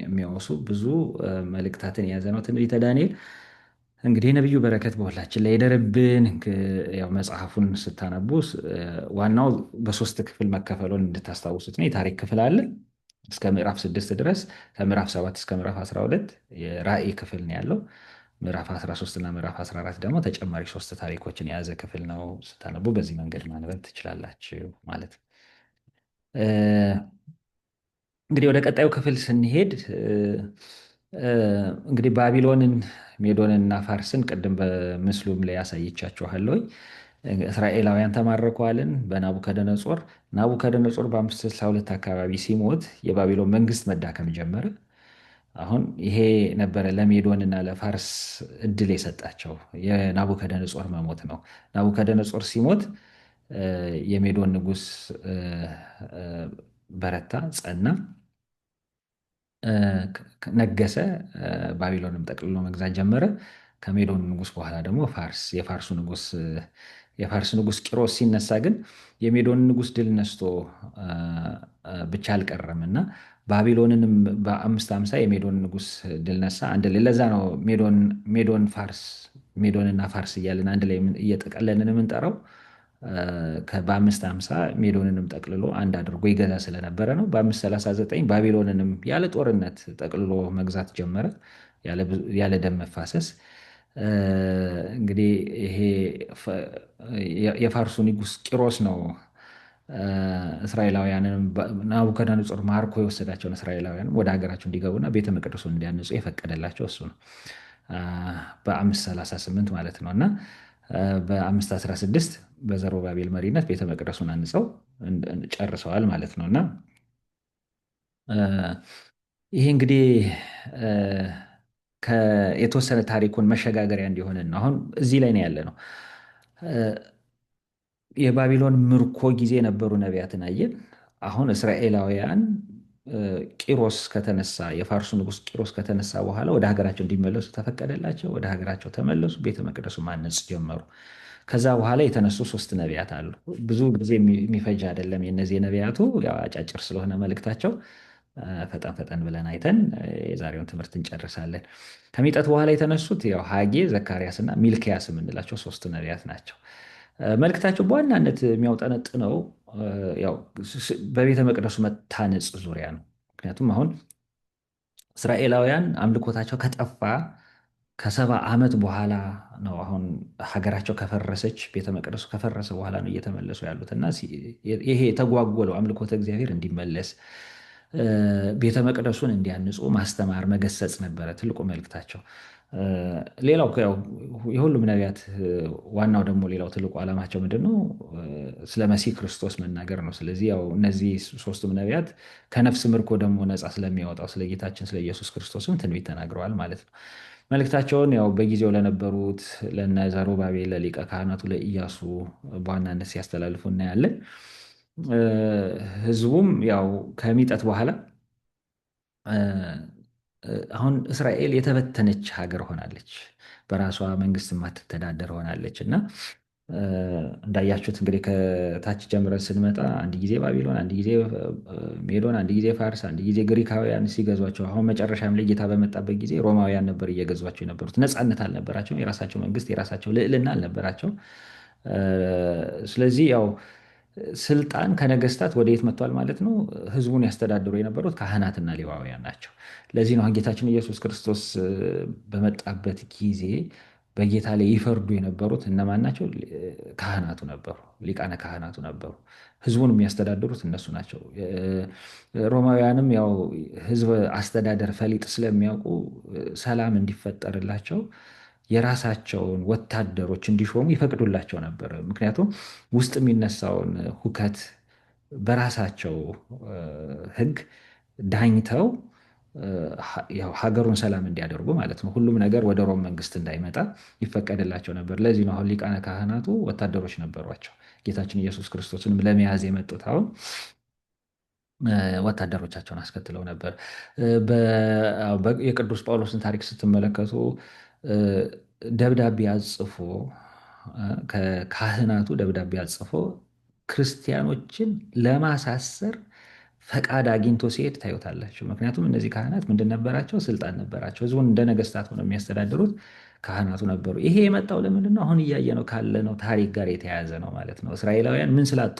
Speaker 1: የሚያወሱ ብዙ መልእክታትን የያዘ ነው ትንቢተ ዳንኤል። እንግዲህ የነቢዩ በረከት በሁላችን ላይ የደረብን። ያው መጽሐፉን ስታነቡ ዋናው በሶስት ክፍል መከፈሉን እንድታስታውሱት ነው። የታሪክ ክፍል አለ እስከ ምዕራፍ 6 ድረስ፣ ከምዕራፍ 7 እስከ ምዕራፍ 12 የራእይ ክፍል ነው ያለው። ምዕራፍ 13 እና ምዕራፍ 14 ደግሞ ተጨማሪ ሶስት ታሪኮችን የያዘ ክፍል ነው። ስታነቡ በዚህ መንገድ ማንበብ ትችላላችሁ ማለት ነው። እንግዲህ ወደ ቀጣዩ ክፍል ስንሄድ እንግዲህ ባቢሎንን፣ ሜዶንን እና ፋርስን ቅድም በምስሉም ላይ ያሳይቻችኋለሁ። እስራኤላውያን ተማረኳልን በናቡከደነጾር። ናቡከደነጾር በ562 አካባቢ ሲሞት የባቢሎን መንግስት መዳከም ጀመረ። አሁን ይሄ ነበረ ለሜዶን እና ለፋርስ እድል የሰጣቸው የናቡከደነጾር መሞት ነው። ናቡከደነጾር ሲሞት የሜዶን ንጉስ በረታ፣ ጸና፣ ነገሰ። ባቢሎንም ጠቅልሎ መግዛት ጀመረ። ከሜዶን ንጉስ በኋላ ደግሞ የፋርስ ንጉስ ቂሮስ ሲነሳ ግን የሜዶን ንጉስ ድል ነስቶ ብቻ አልቀረም እና ባቢሎንንም በ550 የሜዶን ንጉስ ድል ነሳ። አንድ ላይ ለዛ ነው ሜዶንና ፋርስ እያለን አንድ ላይ እየጠቀለልን የምንጠራው። በ550 ሜዶንንም ጠቅልሎ አንድ አድርጎ ይገዛ ስለነበረ ነው። በ539 ባቢሎንንም ያለ ጦርነት ጠቅልሎ መግዛት ጀመረ፣ ያለ ደም መፋሰስ። እንግዲህ ይሄ የፋርሱ ንጉስ ቂሮስ ነው እስራኤላውያንንም ናቡከደነጾር ማርኮ የወሰዳቸውን እስራኤላውያንም ወደ ሀገራቸው እንዲገቡና ቤተ መቅደሱን እንዲያንጹ የፈቀደላቸው እሱ ነው። በ538 ማለት ነው እና በ516 በዘሩባቤል መሪነት ቤተ መቅደሱን አንጸው ጨርሰዋል ማለት ነው እና ይሄ እንግዲህ የተወሰነ ታሪኩን መሸጋገሪያ እንዲሆንን ነው። አሁን እዚህ ላይ ነው ያለ ነው። የባቢሎን ምርኮ ጊዜ የነበሩ ነቢያትን አየን። አሁን እስራኤላውያን ቂሮስ ከተነሳ የፋርሱ ንጉስ ቂሮስ ከተነሳ በኋላ ወደ ሀገራቸው እንዲመለሱ ተፈቀደላቸው። ወደ ሀገራቸው ተመለሱ። ቤተ መቅደሱ ማነጽ ጀመሩ። ከዛ በኋላ የተነሱ ሶስት ነቢያት አሉ። ብዙ ጊዜ የሚፈጅ አይደለም የነዚህ ነቢያቱ፣ ያው አጫጭር ስለሆነ መልእክታቸው ፈጠን ፈጠን ብለን አይተን የዛሬውን ትምህርት እንጨርሳለን። ከሚጠት በኋላ የተነሱት ያው ሐጌ፣ ዘካርያስ እና ሚልክያስ የምንላቸው ሶስት ነቢያት ናቸው። መልእክታቸው በዋናነት የሚያውጠነጥነው ያው በቤተ መቅደሱ መታነጽ ዙሪያ ነው። ምክንያቱም አሁን እስራኤላውያን አምልኮታቸው ከጠፋ ከ70 ዓመት በኋላ ነው። አሁን ሀገራቸው ከፈረሰች ቤተ መቅደሱ ከፈረሰ በኋላ ነው እየተመለሱ ያሉት እና ይሄ የተጓጎለው አምልኮተ እግዚአብሔር እንዲመለስ ቤተ መቅደሱን እንዲያንጹ ማስተማር፣ መገሰጽ ነበረ ትልቁ መልእክታቸው። ሌላው የሁሉም ነቢያት ዋናው ደግሞ ሌላው ትልቁ ዓላማቸው ምንድን ነው? ስለ መሲህ ክርስቶስ መናገር ነው። ስለዚህ ያው እነዚህ ሶስቱም ነቢያት ከነፍስ ምርኮ ደግሞ ነፃ ስለሚያወጣው ስለ ጌታችን ስለ ኢየሱስ ክርስቶስም ትንቢት ተናግረዋል ማለት ነው። መልእክታቸውን ያው በጊዜው ለነበሩት ለነ ዘሩባቤል፣ ለሊቀ ካህናቱ ለኢያሱ በዋናነት ሲያስተላልፉ እናያለን። ህዝቡም ያው ከሚጠት በኋላ አሁን እስራኤል የተበተነች ሀገር ሆናለች። በራሷ መንግስት የማትተዳደር ሆናለች እና እንዳያችሁት እንግዲህ ከታች ጀምረን ስንመጣ አንድ ጊዜ ባቢሎን፣ አንድ ጊዜ ሜዶን፣ አንድ ጊዜ ፋርስ፣ አንድ ጊዜ ግሪካውያን ሲገዟቸው፣ አሁን መጨረሻም ላይ ጌታ በመጣበት ጊዜ ሮማውያን ነበር እየገዟቸው የነበሩት። ነፃነት አልነበራቸውም። የራሳቸው መንግስት፣ የራሳቸው ልዕልና አልነበራቸው። ስለዚህ ያው ስልጣን ከነገስታት ወደ የት መጥቷል ማለት ነው? ህዝቡን ያስተዳድሩ የነበሩት ካህናትና ሌዋውያን ናቸው። ለዚህ ነው አሁን ጌታችን ኢየሱስ ክርስቶስ በመጣበት ጊዜ በጌታ ላይ ይፈርዱ የነበሩት እነማን ናቸው? ካህናቱ ነበሩ፣ ሊቃነ ካህናቱ ነበሩ። ህዝቡን የሚያስተዳድሩት እነሱ ናቸው። ሮማውያንም ያው ህዝብ አስተዳደር ፈሊጥ ስለሚያውቁ ሰላም እንዲፈጠርላቸው የራሳቸውን ወታደሮች እንዲሾሙ ይፈቅዱላቸው ነበር። ምክንያቱም ውስጥ የሚነሳውን ሁከት በራሳቸው ህግ ዳኝተው ያው ሀገሩን ሰላም እንዲያደርጉ ማለት ነው። ሁሉም ነገር ወደ ሮም መንግስት እንዳይመጣ ይፈቀድላቸው ነበር። ለዚህ ነው አሁን ሊቃነ ካህናቱ ወታደሮች ነበሯቸው። ጌታችን ኢየሱስ ክርስቶስንም ለመያዝ የመጡት አሁን ወታደሮቻቸውን አስከትለው ነበር። የቅዱስ ጳውሎስን ታሪክ ስትመለከቱ ደብዳቤ አጽፎ ከካህናቱ ደብዳቤ አጽፎ ክርስቲያኖችን ለማሳሰር ፈቃድ አግኝቶ ሲሄድ ታዩታላችሁ። ምክንያቱም እነዚህ ካህናት ምንድን ነበራቸው? ስልጣን ነበራቸው። ህዝቡን እንደ ነገስታት ሆነው የሚያስተዳድሩት ካህናቱ ነበሩ። ይሄ የመጣው ለምንድን ነው? አሁን እያየነው ካለነው ታሪክ ጋር የተያያዘ ነው ማለት ነው። እስራኤላውያን ምን ስላጡ?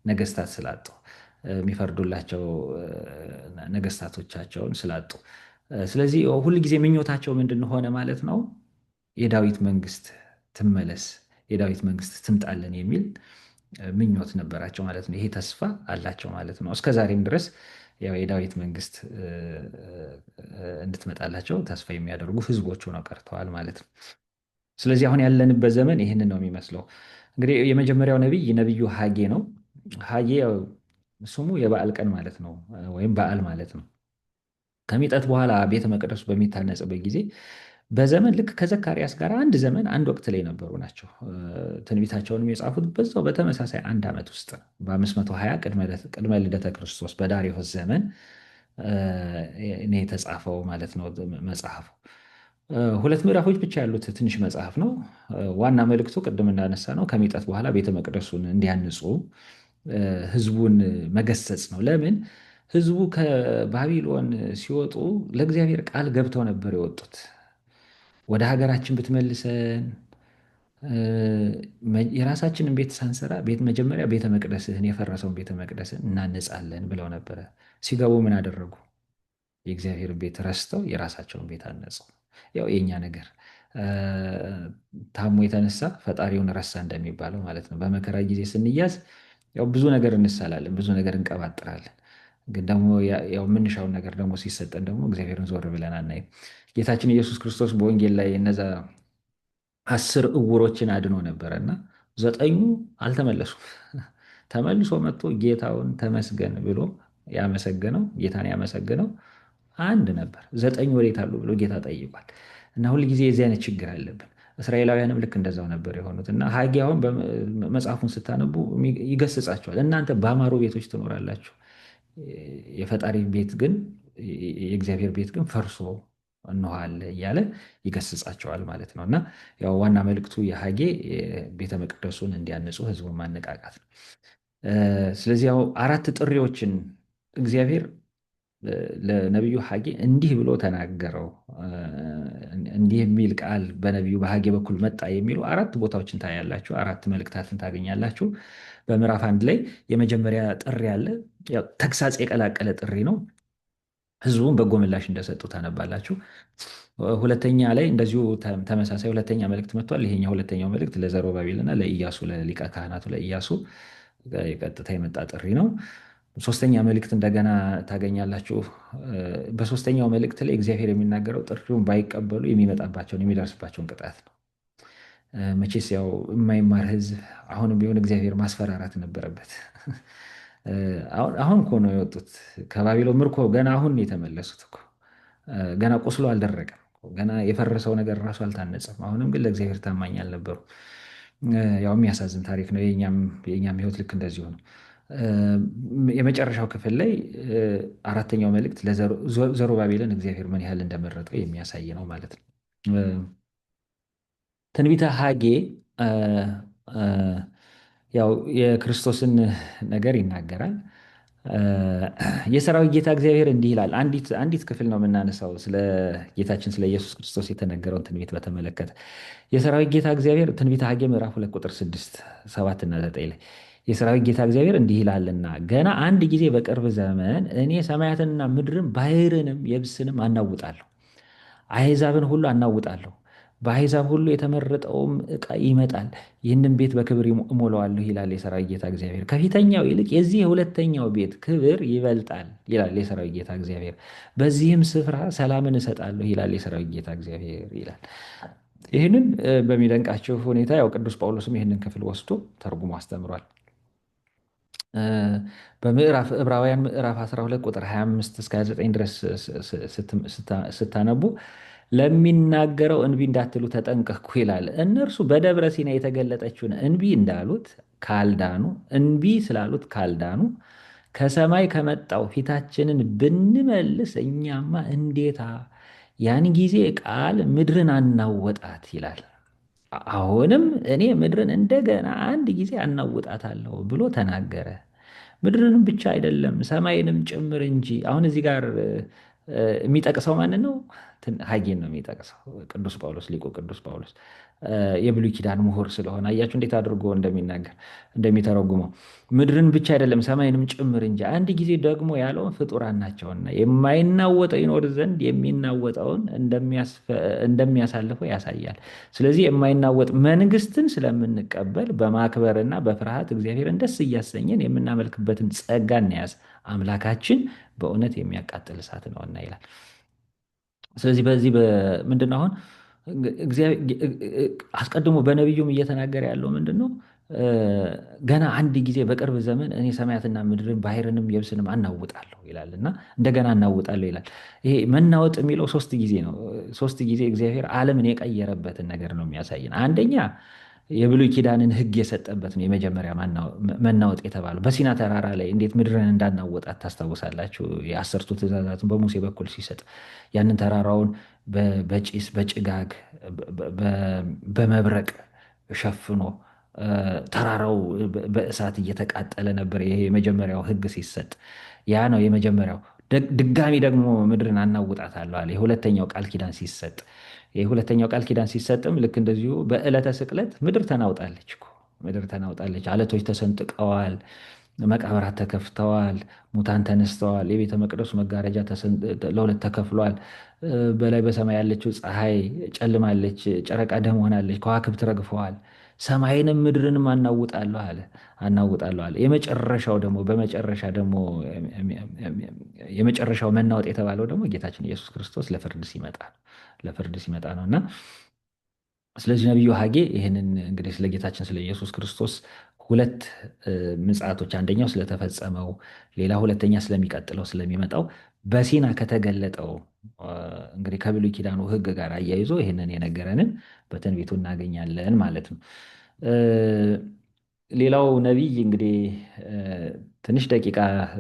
Speaker 1: ነገስታት ስላጡ፣ የሚፈርዱላቸው ነገስታቶቻቸውን ስላጡ። ስለዚህ ሁልጊዜ ምኞታቸው ምንድን ሆነ ማለት ነው? የዳዊት መንግስት ትመለስ፣ የዳዊት መንግስት ትምጣልን የሚል ምኞት ነበራቸው ማለት ነው። ይሄ ተስፋ አላቸው ማለት ነው። እስከ ዛሬም ድረስ ያው የዳዊት መንግስት እንድትመጣላቸው ተስፋ የሚያደርጉ ህዝቦች ሆነው ቀርተዋል ማለት ነው። ስለዚህ አሁን ያለንበት ዘመን ይህንን ነው የሚመስለው። እንግዲህ የመጀመሪያው ነቢይ ነቢዩ ሐጌ ነው። ሐጌ ስሙ የበዓል ቀን ማለት ነው፣ ወይም በዓል ማለት ነው። ከሚጠት በኋላ ቤተ መቅደሱ በሚታነጽበት ጊዜ በዘመን ልክ ከዘካርያስ ጋር አንድ ዘመን አንድ ወቅት ላይ የነበሩ ናቸው። ትንቢታቸውንም የጻፉት በዛው በተመሳሳይ አንድ ዓመት ውስጥ በ520 ቅድመ ልደተ ክርስቶስ በዳርዮስ ዘመን የተጻፈው ማለት ነው መጽሐፉ። ሁለት ምዕራፎች ብቻ ያሉት ትንሽ መጽሐፍ ነው። ዋና መልእክቱ ቅድም እንዳነሳ ነው ከሚጠት በኋላ ቤተ መቅደሱን እንዲያንጹ ህዝቡን መገሰጽ ነው። ለምን? ህዝቡ ከባቢሎን ሲወጡ ለእግዚአብሔር ቃል ገብተው ነበር የወጡት። ወደ ሀገራችን ብትመልሰን የራሳችንን ቤት ሳንሰራ መጀመሪያ ቤተ መቅደስህን የፈረሰውን ቤተ መቅደስን እናነጻለን ብለው ነበረ። ሲገቡ ምን አደረጉ? የእግዚአብሔርን ቤት ረስተው የራሳቸውን ቤት አነጹ። ያው የእኛ ነገር ታሞ የተነሳ ፈጣሪውን ረሳ እንደሚባለው ማለት ነው። በመከራ ጊዜ ስንያዝ ያው ብዙ ነገር እንሳላለን፣ ብዙ ነገር እንቀባጥራለን። ግን ደግሞ ያው የምንሻውን ነገር ደግሞ ሲሰጠን ደግሞ እግዚአብሔርን ዞር ብለን አናይም። ጌታችን ኢየሱስ ክርስቶስ በወንጌል ላይ እነዛ 10 ዕውሮችን አድኖ ነበረ እና 9ኙ አልተመለሱም። ተመልሶ መጥቶ ጌታውን ተመስገን ብሎ ያመሰገነው ጌታን ያመሰገነው አንድ ነበር። 9 ወዴት አሉ ብሎ ጌታ ጠይቋል። እና ሁልጊዜ የዚህ አይነት ችግር አለብን። እስራኤላውያንም ልክ እንደዛው ነበር የሆኑት። እና ሐጌ አሁን መጽሐፉን ስታነቡ ይገስጻቸዋል። እናንተ በአማሩ ቤቶች ትኖራላችሁ፣ የፈጣሪ ቤት ግን የእግዚአብሔር ቤት ግን ፈርሶ እንኋል እያለ ይገስጻቸዋል ማለት ነው። እና ያው ዋና መልእክቱ የሐጌ ቤተ መቅደሱን እንዲያንጹ ህዝቡን ማነቃቃት ነው። ስለዚህ ያው 4 ጥሪዎችን እግዚአብሔር ለነቢዩ ሐጌ እንዲህ ብሎ ተናገረው። እንዲህ የሚል ቃል በነቢዩ በሐጌ በኩል መጣ የሚሉ 4 ቦታዎችን ታያላችሁ፣ 4 መልእክታትን ታገኛላችሁ። በምዕራፍ 1 ላይ የመጀመሪያ ጥሪ አለ። ያው ተግሳጽ የቀላቀለ ጥሪ ነው። ህዝቡን በጎ ምላሽ እንደሰጡ ታነባላችሁ። ሁለተኛ ላይ እንደዚሁ ተመሳሳይ ሁለተኛ መልእክት መጥቷል። ይሄኛው ሁለተኛው መልእክት ለዘሩባቤልና ለኢያሱ ለሊቀ ካህናቱ ለኢያሱ ቀጥታ የመጣ ጥሪ ነው። ሶስተኛ መልእክት እንደገና ታገኛላችሁ። በሶስተኛው መልእክት ላይ እግዚአብሔር የሚናገረው ጥሪውን ባይቀበሉ የሚመጣባቸውን የሚደርስባቸውን ቅጣት ነው። መቼስ ያው የማይማር ህዝብ አሁንም ቢሆን እግዚአብሔር ማስፈራራት ነበረበት። አሁን እኮ ነው የወጡት ከባቢሎን ምርኮ፣ ገና አሁን የተመለሱት እኮ ገና ቁስሎ አልደረቀም፣ ገና የፈረሰው ነገር ራሱ አልታነጸም። አሁንም ግን ለእግዚአብሔር ታማኝ አልነበሩ። ያው የሚያሳዝን ታሪክ ነው። የእኛም ህይወት ልክ እንደዚሁ ነው። የመጨረሻው ክፍል ላይ 4ኛው መልእክት ዘሩባቤልን እግዚአብሔር ምን ያህል እንደመረጠው የሚያሳይ ነው ማለት ነው። ትንቢተ ሐጌ ያው የክርስቶስን ነገር ይናገራል። የሰራዊት ጌታ እግዚአብሔር እንዲህ ይላል። አንዲት ክፍል ነው የምናነሳው ስለ ጌታችን ስለ ኢየሱስ ክርስቶስ የተነገረውን ትንቢት በተመለከተ። የሰራዊት ጌታ እግዚአብሔር ትንቢተ ሐጌ ምዕራፍ 2 ቁጥር 6፣ 7 እና 9 ላይ የሰራዊት ጌታ እግዚአብሔር እንዲህ ይላልና ገና አንድ ጊዜ በቅርብ ዘመን እኔ ሰማያትንና ምድርን ባሕርንም የብስንም አናውጣለሁ፣ አሕዛብን ሁሉ አናውጣለሁ። በአሕዛብ ሁሉ የተመረጠውም ዕቃ ይመጣል፣ ይህንም ቤት በክብር እሞላዋለሁ ይላል የሰራዊት ጌታ እግዚአብሔር። ከፊተኛው ይልቅ የዚህ የሁለተኛው ቤት ክብር ይበልጣል ይላል የሰራዊት ጌታ እግዚአብሔር። በዚህም ስፍራ ሰላምን እሰጣለሁ ይላል የሰራዊት ጌታ እግዚአብሔር ይላል። ይህንን በሚደንቃቸው ሁኔታ ያው ቅዱስ ጳውሎስም ይህንን ክፍል ወስዶ ተርጉሞ አስተምሯል። በምዕራፍ ዕብራውያን ምዕራፍ 12 ቁጥር 25 እስከ 29 ድረስ ስታነቡ ለሚናገረው እንቢ እንዳትሉ ተጠንቀቁ ይላል። እነርሱ በደብረ ሲና የተገለጠችውን እንቢ እንዳሉት ካልዳኑ፣ እንቢ ስላሉት ካልዳኑ ከሰማይ ከመጣው ፊታችንን ብንመልስ እኛማ እንዴታ ያን ጊዜ ቃል ምድርን አናወጣት ይላል። አሁንም እኔ ምድርን እንደገና አንድ ጊዜ አናውጣታለሁ ብሎ ተናገረ። ምድርንም ብቻ አይደለም ሰማይንም ጭምር እንጂ። አሁን እዚህ ጋር የሚጠቅሰው ማንን ነው? ሐጌን ነው የሚጠቅሰው ቅዱስ ጳውሎስ፣ ሊቁ ቅዱስ ጳውሎስ የብሉይ ኪዳን ምሁር ስለሆነ አያችሁ እንዴት አድርጎ እንደሚተረጉመው። ምድርን ብቻ አይደለም ሰማይንም ጭምር እንጂ አንድ ጊዜ ደግሞ ያለውን ፍጡራን ናቸውና የማይናወጠው ይኖር ዘንድ የሚናወጠውን እንደሚያሳልፈው ያሳያል። ስለዚህ የማይናወጥ መንግስትን ስለምንቀበል በማክበርና በፍርሃት እግዚአብሔርን ደስ እያሰኘን የምናመልክበትን ጸጋ እንያዝ፣ አምላካችን በእውነት የሚያቃጥል እሳት ነውና ይላል። ስለዚህ በዚህ ምንድን ነው አሁን አስቀድሞ በነቢዩም እየተናገረ ያለው ምንድን ነው? ገና አንድ ጊዜ በቅርብ ዘመን እኔ ሰማያትና ምድርን ባሕርንም የብስንም አናውጣለሁ ይላል እና እንደገና አናውጣለሁ ይላል። ይሄ መናወጥ የሚለው 3 ጊዜ ነው። 3 ጊዜ እግዚአብሔር ዓለምን የቀየረበትን ነገር ነው የሚያሳየን። አንደኛ የብሉይ ኪዳንን ሕግ የሰጠበት ነው። የመጀመሪያ መናወጥ የተባለው በሲና ተራራ ላይ እንዴት ምድርን እንዳናወጣት ታስታውሳላችሁ? የ10ቱ ትእዛዛትን በሙሴ በኩል ሲሰጥ ያንን ተራራውን በጭስ በጭጋግ በመብረቅ ሸፍኖ ተራራው በእሳት እየተቃጠለ ነበር። ይሄ የመጀመሪያው ሕግ ሲሰጥ ያ ነው የመጀመሪያው። ድጋሚ ደግሞ ምድርን አናውጣታለሁ አለ የሁለተኛው ቃል ኪዳን ሲሰጥ። የሁለተኛው ቃል ኪዳን ሲሰጥም ልክ እንደዚሁ በዕለተ ስቅለት ምድር ተናውጣለች እኮ። ምድር ተናውጣለች። አለቶች ተሰንጥቀዋል፣ መቃብራት ተከፍተዋል፣ ሙታን ተነስተዋል፣ የቤተ መቅደሱ መጋረጃ ለሁለት ተከፍሏል። በላይ በሰማይ ያለችው ፀሐይ ጨልማለች፣ ጨረቃ ደም ሆናለች፣ ከዋክብት ረግፈዋል። ሰማይንም ምድርንም አናውጣለሁ አለ። የመጨረሻው ደግሞ በመጨረሻ ደግሞ የመጨረሻው መናወጥ የተባለው ደግሞ ጌታችን ኢየሱስ ክርስቶስ ለፍርድ ሲመጣ ነው እና ስለዚህ ነቢዩ ሐጌ ይህንን እንግዲህ ስለ ጌታችን ስለ ኢየሱስ ክርስቶስ 2 ምጽአቶች፣ አንደኛው ስለተፈጸመው፣ ሌላ ሁለተኛ ስለሚቀጥለው ስለሚመጣው በሲና ከተገለጠው እንግዲህ ከብሉይ ኪዳኑ ሕግ ጋር አያይዞ ይህንን የነገረንን በትንቢቱ እናገኛለን ማለት ነው። ሌላው ነቢይ እንግዲህ ትንሽ ደቂቃ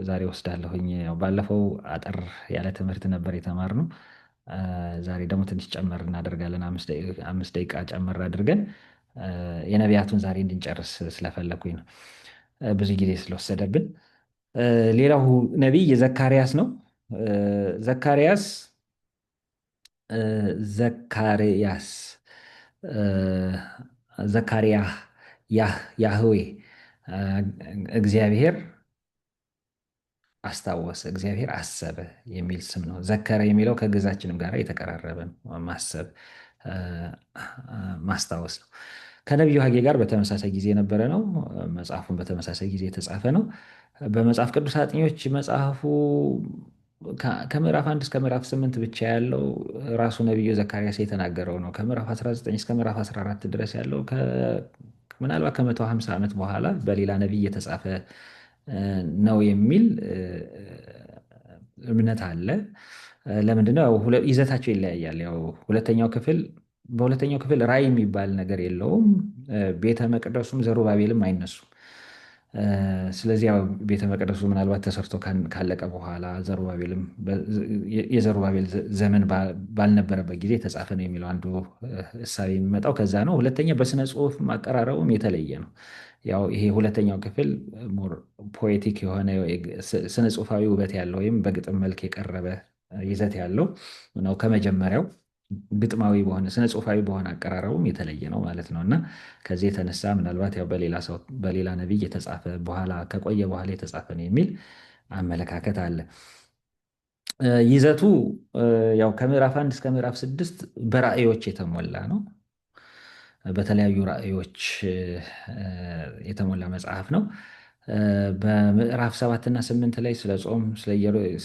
Speaker 1: ዛሬ ወስዳለሁኝ። ባለፈው አጠር ያለ ትምህርት ነበር የተማርነው። ዛሬ ደግሞ ትንሽ ጨመር እናደርጋለን። 5 ደቂቃ ጨመር አድርገን የነቢያቱን ዛሬ እንድንጨርስ ስለፈለኩኝ ነው፣ ብዙ ጊዜ ስለወሰደብን። ሌላው ነቢይ ዘካርያስ ነው። ዘካርያስ ዘካርያ ያህዌ እግዚአብሔር አስታወሰ፣ እግዚአብሔር አሰበ የሚል ስም ነው። ዘከረ የሚለው ከግዛችንም ጋር የተቀራረበ ነው። ማሰብ፣ ማስታወስ ነው። ከነቢዩ ሐጌ ጋር በተመሳሳይ ጊዜ የነበረ ነው። መጽሐፉን በተመሳሳይ ጊዜ የተጻፈ ነው። በመጽሐፍ ቅዱስ አጥኚዎች መጽሐፉ ከምዕራፍ 1 እስከ ምዕራፍ 8 ብቻ ያለው ራሱ ነቢዩ ዘካርያስ የተናገረው ነው። ከምዕራፍ 19 እስከ ምዕራፍ 14 ድረስ ያለው ምናልባት ከ150 ዓመት በኋላ በሌላ ነቢይ የተጻፈ ነው የሚል እምነት አለ። ለምንድነው? ይዘታቸው ይለያያል። ያው በሁለተኛው ክፍል ራእይ የሚባል ነገር የለውም። ቤተ መቅደሱም ዘሩባቤልም አይነሱም። ስለዚህ ያው ቤተ መቅደሱ ምናልባት ተሰርቶ ካለቀ በኋላ ዘሩባቤልም የዘሩባቤል ዘመን ባልነበረበት ጊዜ የተጻፈ ነው የሚለው አንዱ እሳቤ የሚመጣው ከዛ ነው። ሁለተኛ በስነ ጽሁፍ አቀራረቡም የተለየ ነው። ያው ይሄ ሁለተኛው ክፍል ሞር ፖኤቲክ የሆነ ስነ ጽሁፋዊ ውበት ያለው ወይም በግጥም መልክ የቀረበ ይዘት ያለው ነው ከመጀመሪያው ግጥማዊ በሆነ ስነ ጽሁፋዊ በሆነ አቀራረቡም የተለየ ነው ማለት ነው። እና ከዚህ የተነሳ ምናልባት ያው በሌላ ሰው በሌላ ነቢይ የተጻፈ በኋላ ከቆየ በኋላ የተጻፈ ነው የሚል አመለካከት አለ። ይዘቱ ያው ከምዕራፍ 1 እስከ ምዕራፍ 6 በራእዮች የተሞላ ነው። በተለያዩ ራእዮች የተሞላ መጽሐፍ ነው። በምዕራፍ 7 እና 8 ላይ ስለ ጾም፣ ስለ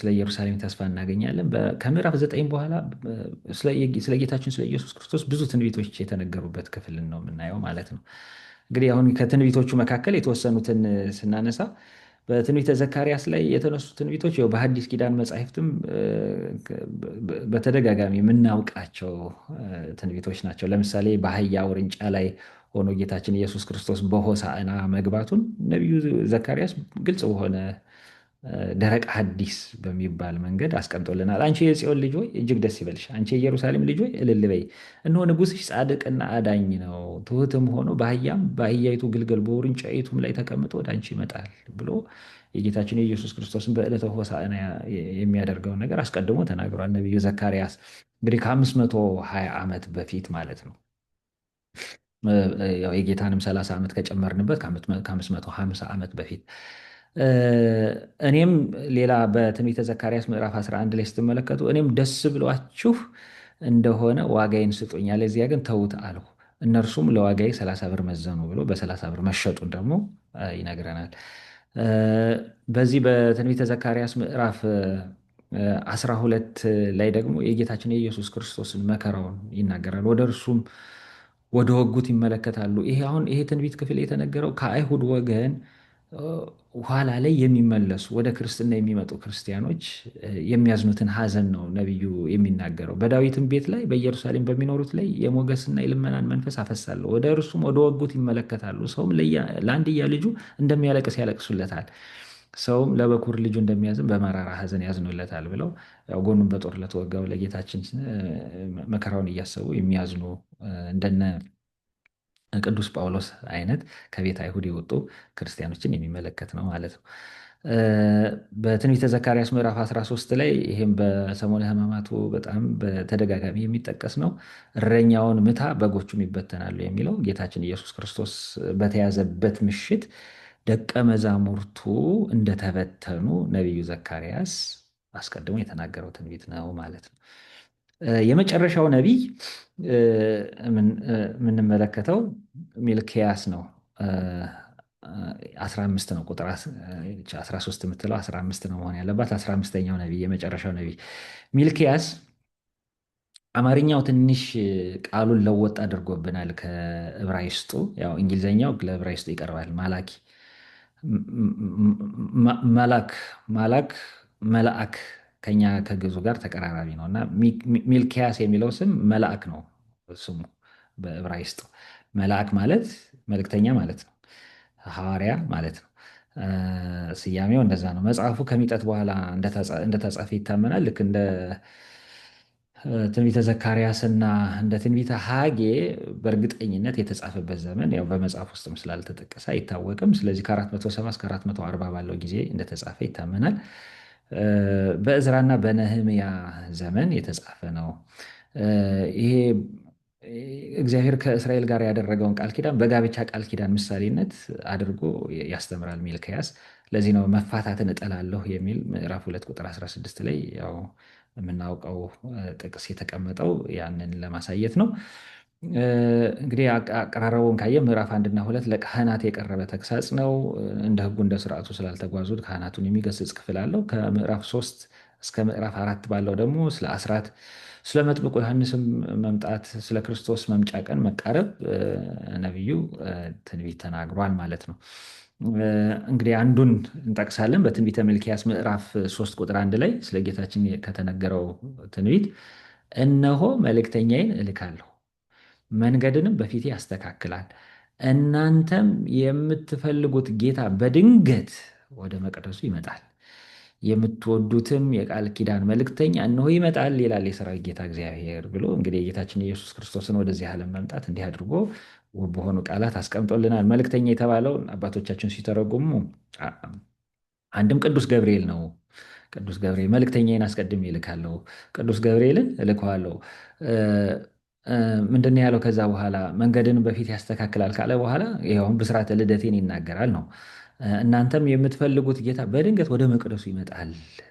Speaker 1: ኢየሩሳሌም ተስፋ እናገኛለን። ከምዕራፍ 9 በኋላ ስለ ጌታችን ስለ ኢየሱስ ክርስቶስ ብዙ ትንቢቶች የተነገሩበት ክፍል ነው የምናየው ማለት ነው። እንግዲህ አሁን ከትንቢቶቹ መካከል የተወሰኑትን ስናነሳ በትንቢተ ዘካርያስ ላይ የተነሱ ትንቢቶች ያው በሐዲስ ኪዳን መጻሕፍትም በተደጋጋሚ የምናውቃቸው ትንቢቶች ናቸው። ለምሳሌ በአህያ ውርንጫ ላይ ሆኖ ጌታችን ኢየሱስ ክርስቶስ በሆሳዕና መግባቱን ነቢዩ ዘካርያስ ግልጽ በሆነ ደረቅ ሐዲስ በሚባል መንገድ አስቀምጦልናል። አንቺ የጽዮን ልጅ ሆይ እጅግ ደስ ይበልሽ፣ አንቺ የኢየሩሳሌም ልጅ ሆይ እልል በይ፣ እነሆ ንጉሥሽ ጻድቅና አዳኝ ነው፣ ትሑትም ሆኖ በአህያይቱ ግልገል በውርንጫይቱም ላይ ተቀምጦ ወደ አንቺ ይመጣል ብሎ የጌታችን የኢየሱስ ክርስቶስን በዕለተ ሆሳዕና የሚያደርገውን ነገር አስቀድሞ ተናግሯል ነቢዩ ዘካርያስ። እንግዲህ ከ520 ዓመት በፊት ማለት ነው። ያው የጌታንም 30 ዓመት ከጨመርንበት ከ550 ዓመት በፊት እኔም ሌላ በትንቢተ ዘካርያስ ምዕራፍ 11 ላይ ስትመለከቱ እኔም ደስ ብሏችሁ እንደሆነ ዋጋዬን ስጡኝ፣ አለዚያ ግን ተዉት አልሁ፣ እነርሱም ለዋጋዬ 30 ብር መዘኑ ብሎ በ30 ብር መሸጡን ደግሞ ይነግረናል። በዚህ በትንቢተ ዘካርያስ ምዕራፍ 12 ላይ ደግሞ የጌታችን የኢየሱስ ክርስቶስን መከራውን ይናገራል። ወደ እርሱም ወደ ወጉት ይመለከታሉ። ይሄ ትንቢት ክፍል የተነገረው ከአይሁድ ወገን ኋላ ላይ የሚመለሱ ወደ ክርስትና የሚመጡ ክርስቲያኖች የሚያዝኑትን ሐዘን ነው ነቢዩ የሚናገረው። በዳዊትም ቤት ላይ በኢየሩሳሌም በሚኖሩት ላይ የሞገስና የልመናን መንፈስ አፈሳለሁ፣ ወደ እርሱም ወደ ወጉት ይመለከታሉ። ሰውም ለአንድያ ልጁ እንደሚያለቅስ ያለቅሱለታል፣ ሰውም ለበኩር ልጁ እንደሚያዝን በመራራ ሐዘን ያዝኑለታል ብለው ያው ጎኑን በጦር ለተወጋው ለጌታችን መከራውን እያሰቡ የሚያዝኑ እንደነ ቅዱስ ጳውሎስ አይነት ከቤተ አይሁድ የወጡ ክርስቲያኖችን የሚመለከት ነው ማለት ነው። በትንቢተ ዘካርያስ ምዕራፍ 13 ላይ ይህም በሰሞነ ሕማማቱ በጣም በተደጋጋሚ የሚጠቀስ ነው። እረኛውን ምታ በጎቹም ይበተናሉ የሚለው ጌታችን ኢየሱስ ክርስቶስ በተያዘበት ምሽት ደቀ መዛሙርቱ እንደተበተኑ ነቢዩ ዘካርያስ አስቀድሞ የተናገረው ትንቢት ነው ማለት ነው። የመጨረሻው ነቢይ የምንመለከተው ሚልክያስ ነው። 15 ነው ቁጥር 13 የምትለው 15 ነው መሆን ያለባት። 15ኛው ነቢይ የመጨረሻው ነቢይ ሚልክያስ። አማርኛው ትንሽ ቃሉን ለወጥ አድርጎብናል ከዕብራይስጡ። ያው እንግሊዘኛው ለዕብራይስጡ ይቀርባል። ማላኪ ማላክ መልአክ ከኛ ከግዙ ጋር ተቀራራቢ ነው እና ሚልኪያስ የሚለው ስም መልአክ ነው ስሙ በዕብራይስጡ። መልአክ ማለት መልእክተኛ ማለት ነው፣ ሐዋርያ ማለት ነው። ስያሜው እንደዛ ነው። መጽሐፉ ከሚጠት በኋላ እንደተጻፈ ይታመናል። ልክ እንደ ትንቢተ ዘካርያስ እና እንደ ትንቢተ ሐጌ በእርግጠኝነት የተጻፈበት ዘመን ያው በመጽሐፍ ውስጥም ስላልተጠቀሰ አይታወቅም። ስለዚህ ከ470 እስከ 440 ባለው ጊዜ እንደተጻፈ ይታመናል። በዕዝራና በነህምያ ዘመን የተጻፈ ነው። ይሄ እግዚአብሔር ከእስራኤል ጋር ያደረገውን ቃል ኪዳን በጋብቻ ቃል ኪዳን ምሳሌነት አድርጎ ያስተምራል ሚልክያስ። ለዚህ ነው መፋታትን እጠላለሁ የሚል ምዕራፍ 2 ቁጥር 16 ላይ ያው የምናውቀው ጥቅስ የተቀመጠው ያንን ለማሳየት ነው። እንግዲህ አቀራረቡን ካየ ምዕራፍ 1 እና 2 ለካህናት የቀረበ ተግሳጽ ነው። እንደ ሕጉ እንደ ስርዓቱ ስላልተጓዙ ካህናቱን የሚገስጽ ክፍል አለው። ከምዕራፍ 3 እስከ ምዕራፍ 4 ባለው ደግሞ ስለ አስራት፣ ስለ መጥምቁ ዮሐንስም መምጣት፣ ስለ ክርስቶስ መምጫ ቀን መቃረብ ነቢዩ ትንቢት ተናግሯል ማለት ነው። እንግዲህ አንዱን እንጠቅሳለን። በትንቢተ ሚልክያስ ምዕራፍ 3 ቁጥር 1 ላይ ስለ ጌታችን ከተነገረው ትንቢት እነሆ መልእክተኛዬን እልካለሁ፣ መንገድንም በፊቴ ያስተካክላል፣ እናንተም የምትፈልጉት ጌታ በድንገት ወደ መቅደሱ ይመጣል፣ የምትወዱትም የቃል ኪዳን መልእክተኛ እነሆ ይመጣል ይላል የሠራዊት ጌታ እግዚአብሔር ብሎ እንግዲህ የጌታችን የኢየሱስ ክርስቶስን ወደዚህ ዓለም መምጣት እንዲህ አድርጎ ውብ በሆኑ ቃላት አስቀምጦልናል። መልእክተኛ የተባለውን አባቶቻችን ሲተረጉሙ አንድም ቅዱስ ገብርኤል ነው። ቅዱስ ገብርኤል መልእክተኛዬን አስቀድሜ እልካለሁ፣ ቅዱስ ገብርኤልን እልከዋለሁ። ምንድን ነው ያለው? ከዛ በኋላ መንገድን በፊት ያስተካክላል ካለ በኋላ ይኸውም ብስራተ ልደቴን ይናገራል ነው። እናንተም የምትፈልጉት ጌታ በድንገት ወደ መቅደሱ ይመጣል።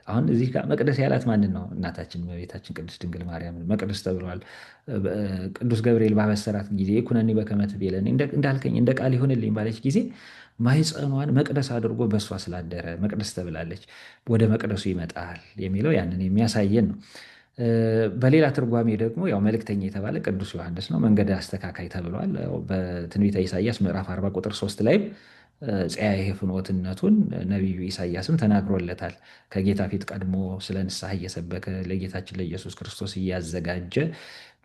Speaker 1: አሁን እዚህ ጋር መቅደስ ያላት ማንን ነው? እናታችን እመቤታችን ቅድስት ድንግል ማርያምን መቅደስ ተብለዋል። ቅዱስ ገብርኤል ባበሰራት ጊዜ ኩነኒ በከመ ትቤለኒ እንዳልከኝ እንደ ቃል ይሁንልኝ ባለች ጊዜ ማኅፀኗን መቅደስ አድርጎ በእሷ ስላደረ መቅደስ ተብላለች። ወደ መቅደሱ ይመጣል የሚለው ያንን የሚያሳየን ነው። በሌላ ትርጓሜ ደግሞ ያው መልእክተኛ የተባለ ቅዱስ ዮሐንስ ነው። መንገድ አስተካካይ ተብሏል። በትንቢተ ኢሳይያስ ምዕራፍ 40 ቁጥር 3 ላይ ጸያሄ ፍኖትነቱን ነቢዩ ኢሳይያስም ተናግሮለታል። ከጌታ ፊት ቀድሞ ስለ ንስሐ እየሰበከ ለጌታችን ለኢየሱስ ክርስቶስ እያዘጋጀ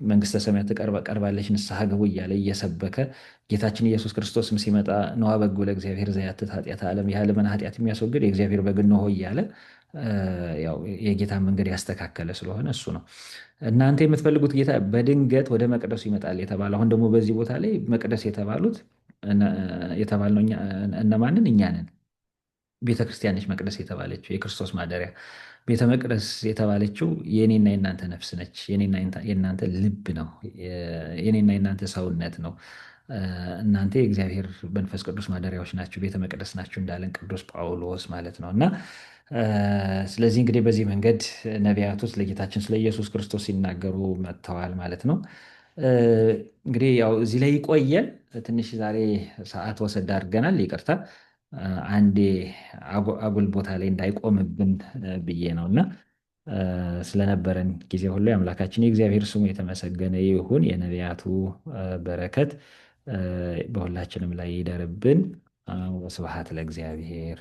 Speaker 1: መንግስተ ሰማያት ቀርባለች ንስሐ ግቡ እያለ እየሰበከ ጌታችን ኢየሱስ ክርስቶስም ሲመጣ ነዋ በጉ ለእግዚአብሔር ዘያትት ኃጢአተ ዓለም የዓለምን ኃጢአት የሚያስወግድ የእግዚአብሔር በግ እነሆ እያለ ያው የጌታን መንገድ ያስተካከለ ስለሆነ እሱ ነው። እናንተ የምትፈልጉት ጌታ በድንገት ወደ መቅደሱ ይመጣል የተባለ አሁን ደግሞ በዚህ ቦታ ላይ መቅደስ የተባልነው እነማንን? እኛ ነን። ቤተ ክርስቲያን ነች መቅደስ የተባለችው የክርስቶስ ማደሪያ። ቤተ መቅደስ የተባለችው የኔና የናንተ ነፍስ ነች። የኔና የናንተ ልብ ነው። የኔና የናንተ ሰውነት ነው። እናንተ የእግዚአብሔር መንፈስ ቅዱስ ማደሪያዎች ናችሁ፣ ቤተ መቅደስ ናችሁ እንዳለን ቅዱስ ጳውሎስ ማለት ነው። እና ስለዚህ እንግዲህ በዚህ መንገድ ነቢያቱ ስለ ጌታችን ስለ ኢየሱስ ክርስቶስ ሲናገሩ መጥተዋል ማለት ነው። እንግዲህ ያው እዚህ ላይ ይቆየን። ትንሽ ዛሬ ሰዓት ወሰድ አድርገናል፣ ይቅርታ። አንዴ አጉል ቦታ ላይ እንዳይቆምብን ብዬ ነው። እና ስለነበረን ጊዜ ሁሉ የአምላካችን የእግዚአብሔር ስሙ የተመሰገነ ይሁን። የነቢያቱ በረከት በሁላችንም ላይ ይደርብን። ወስብሐት ለእግዚአብሔር።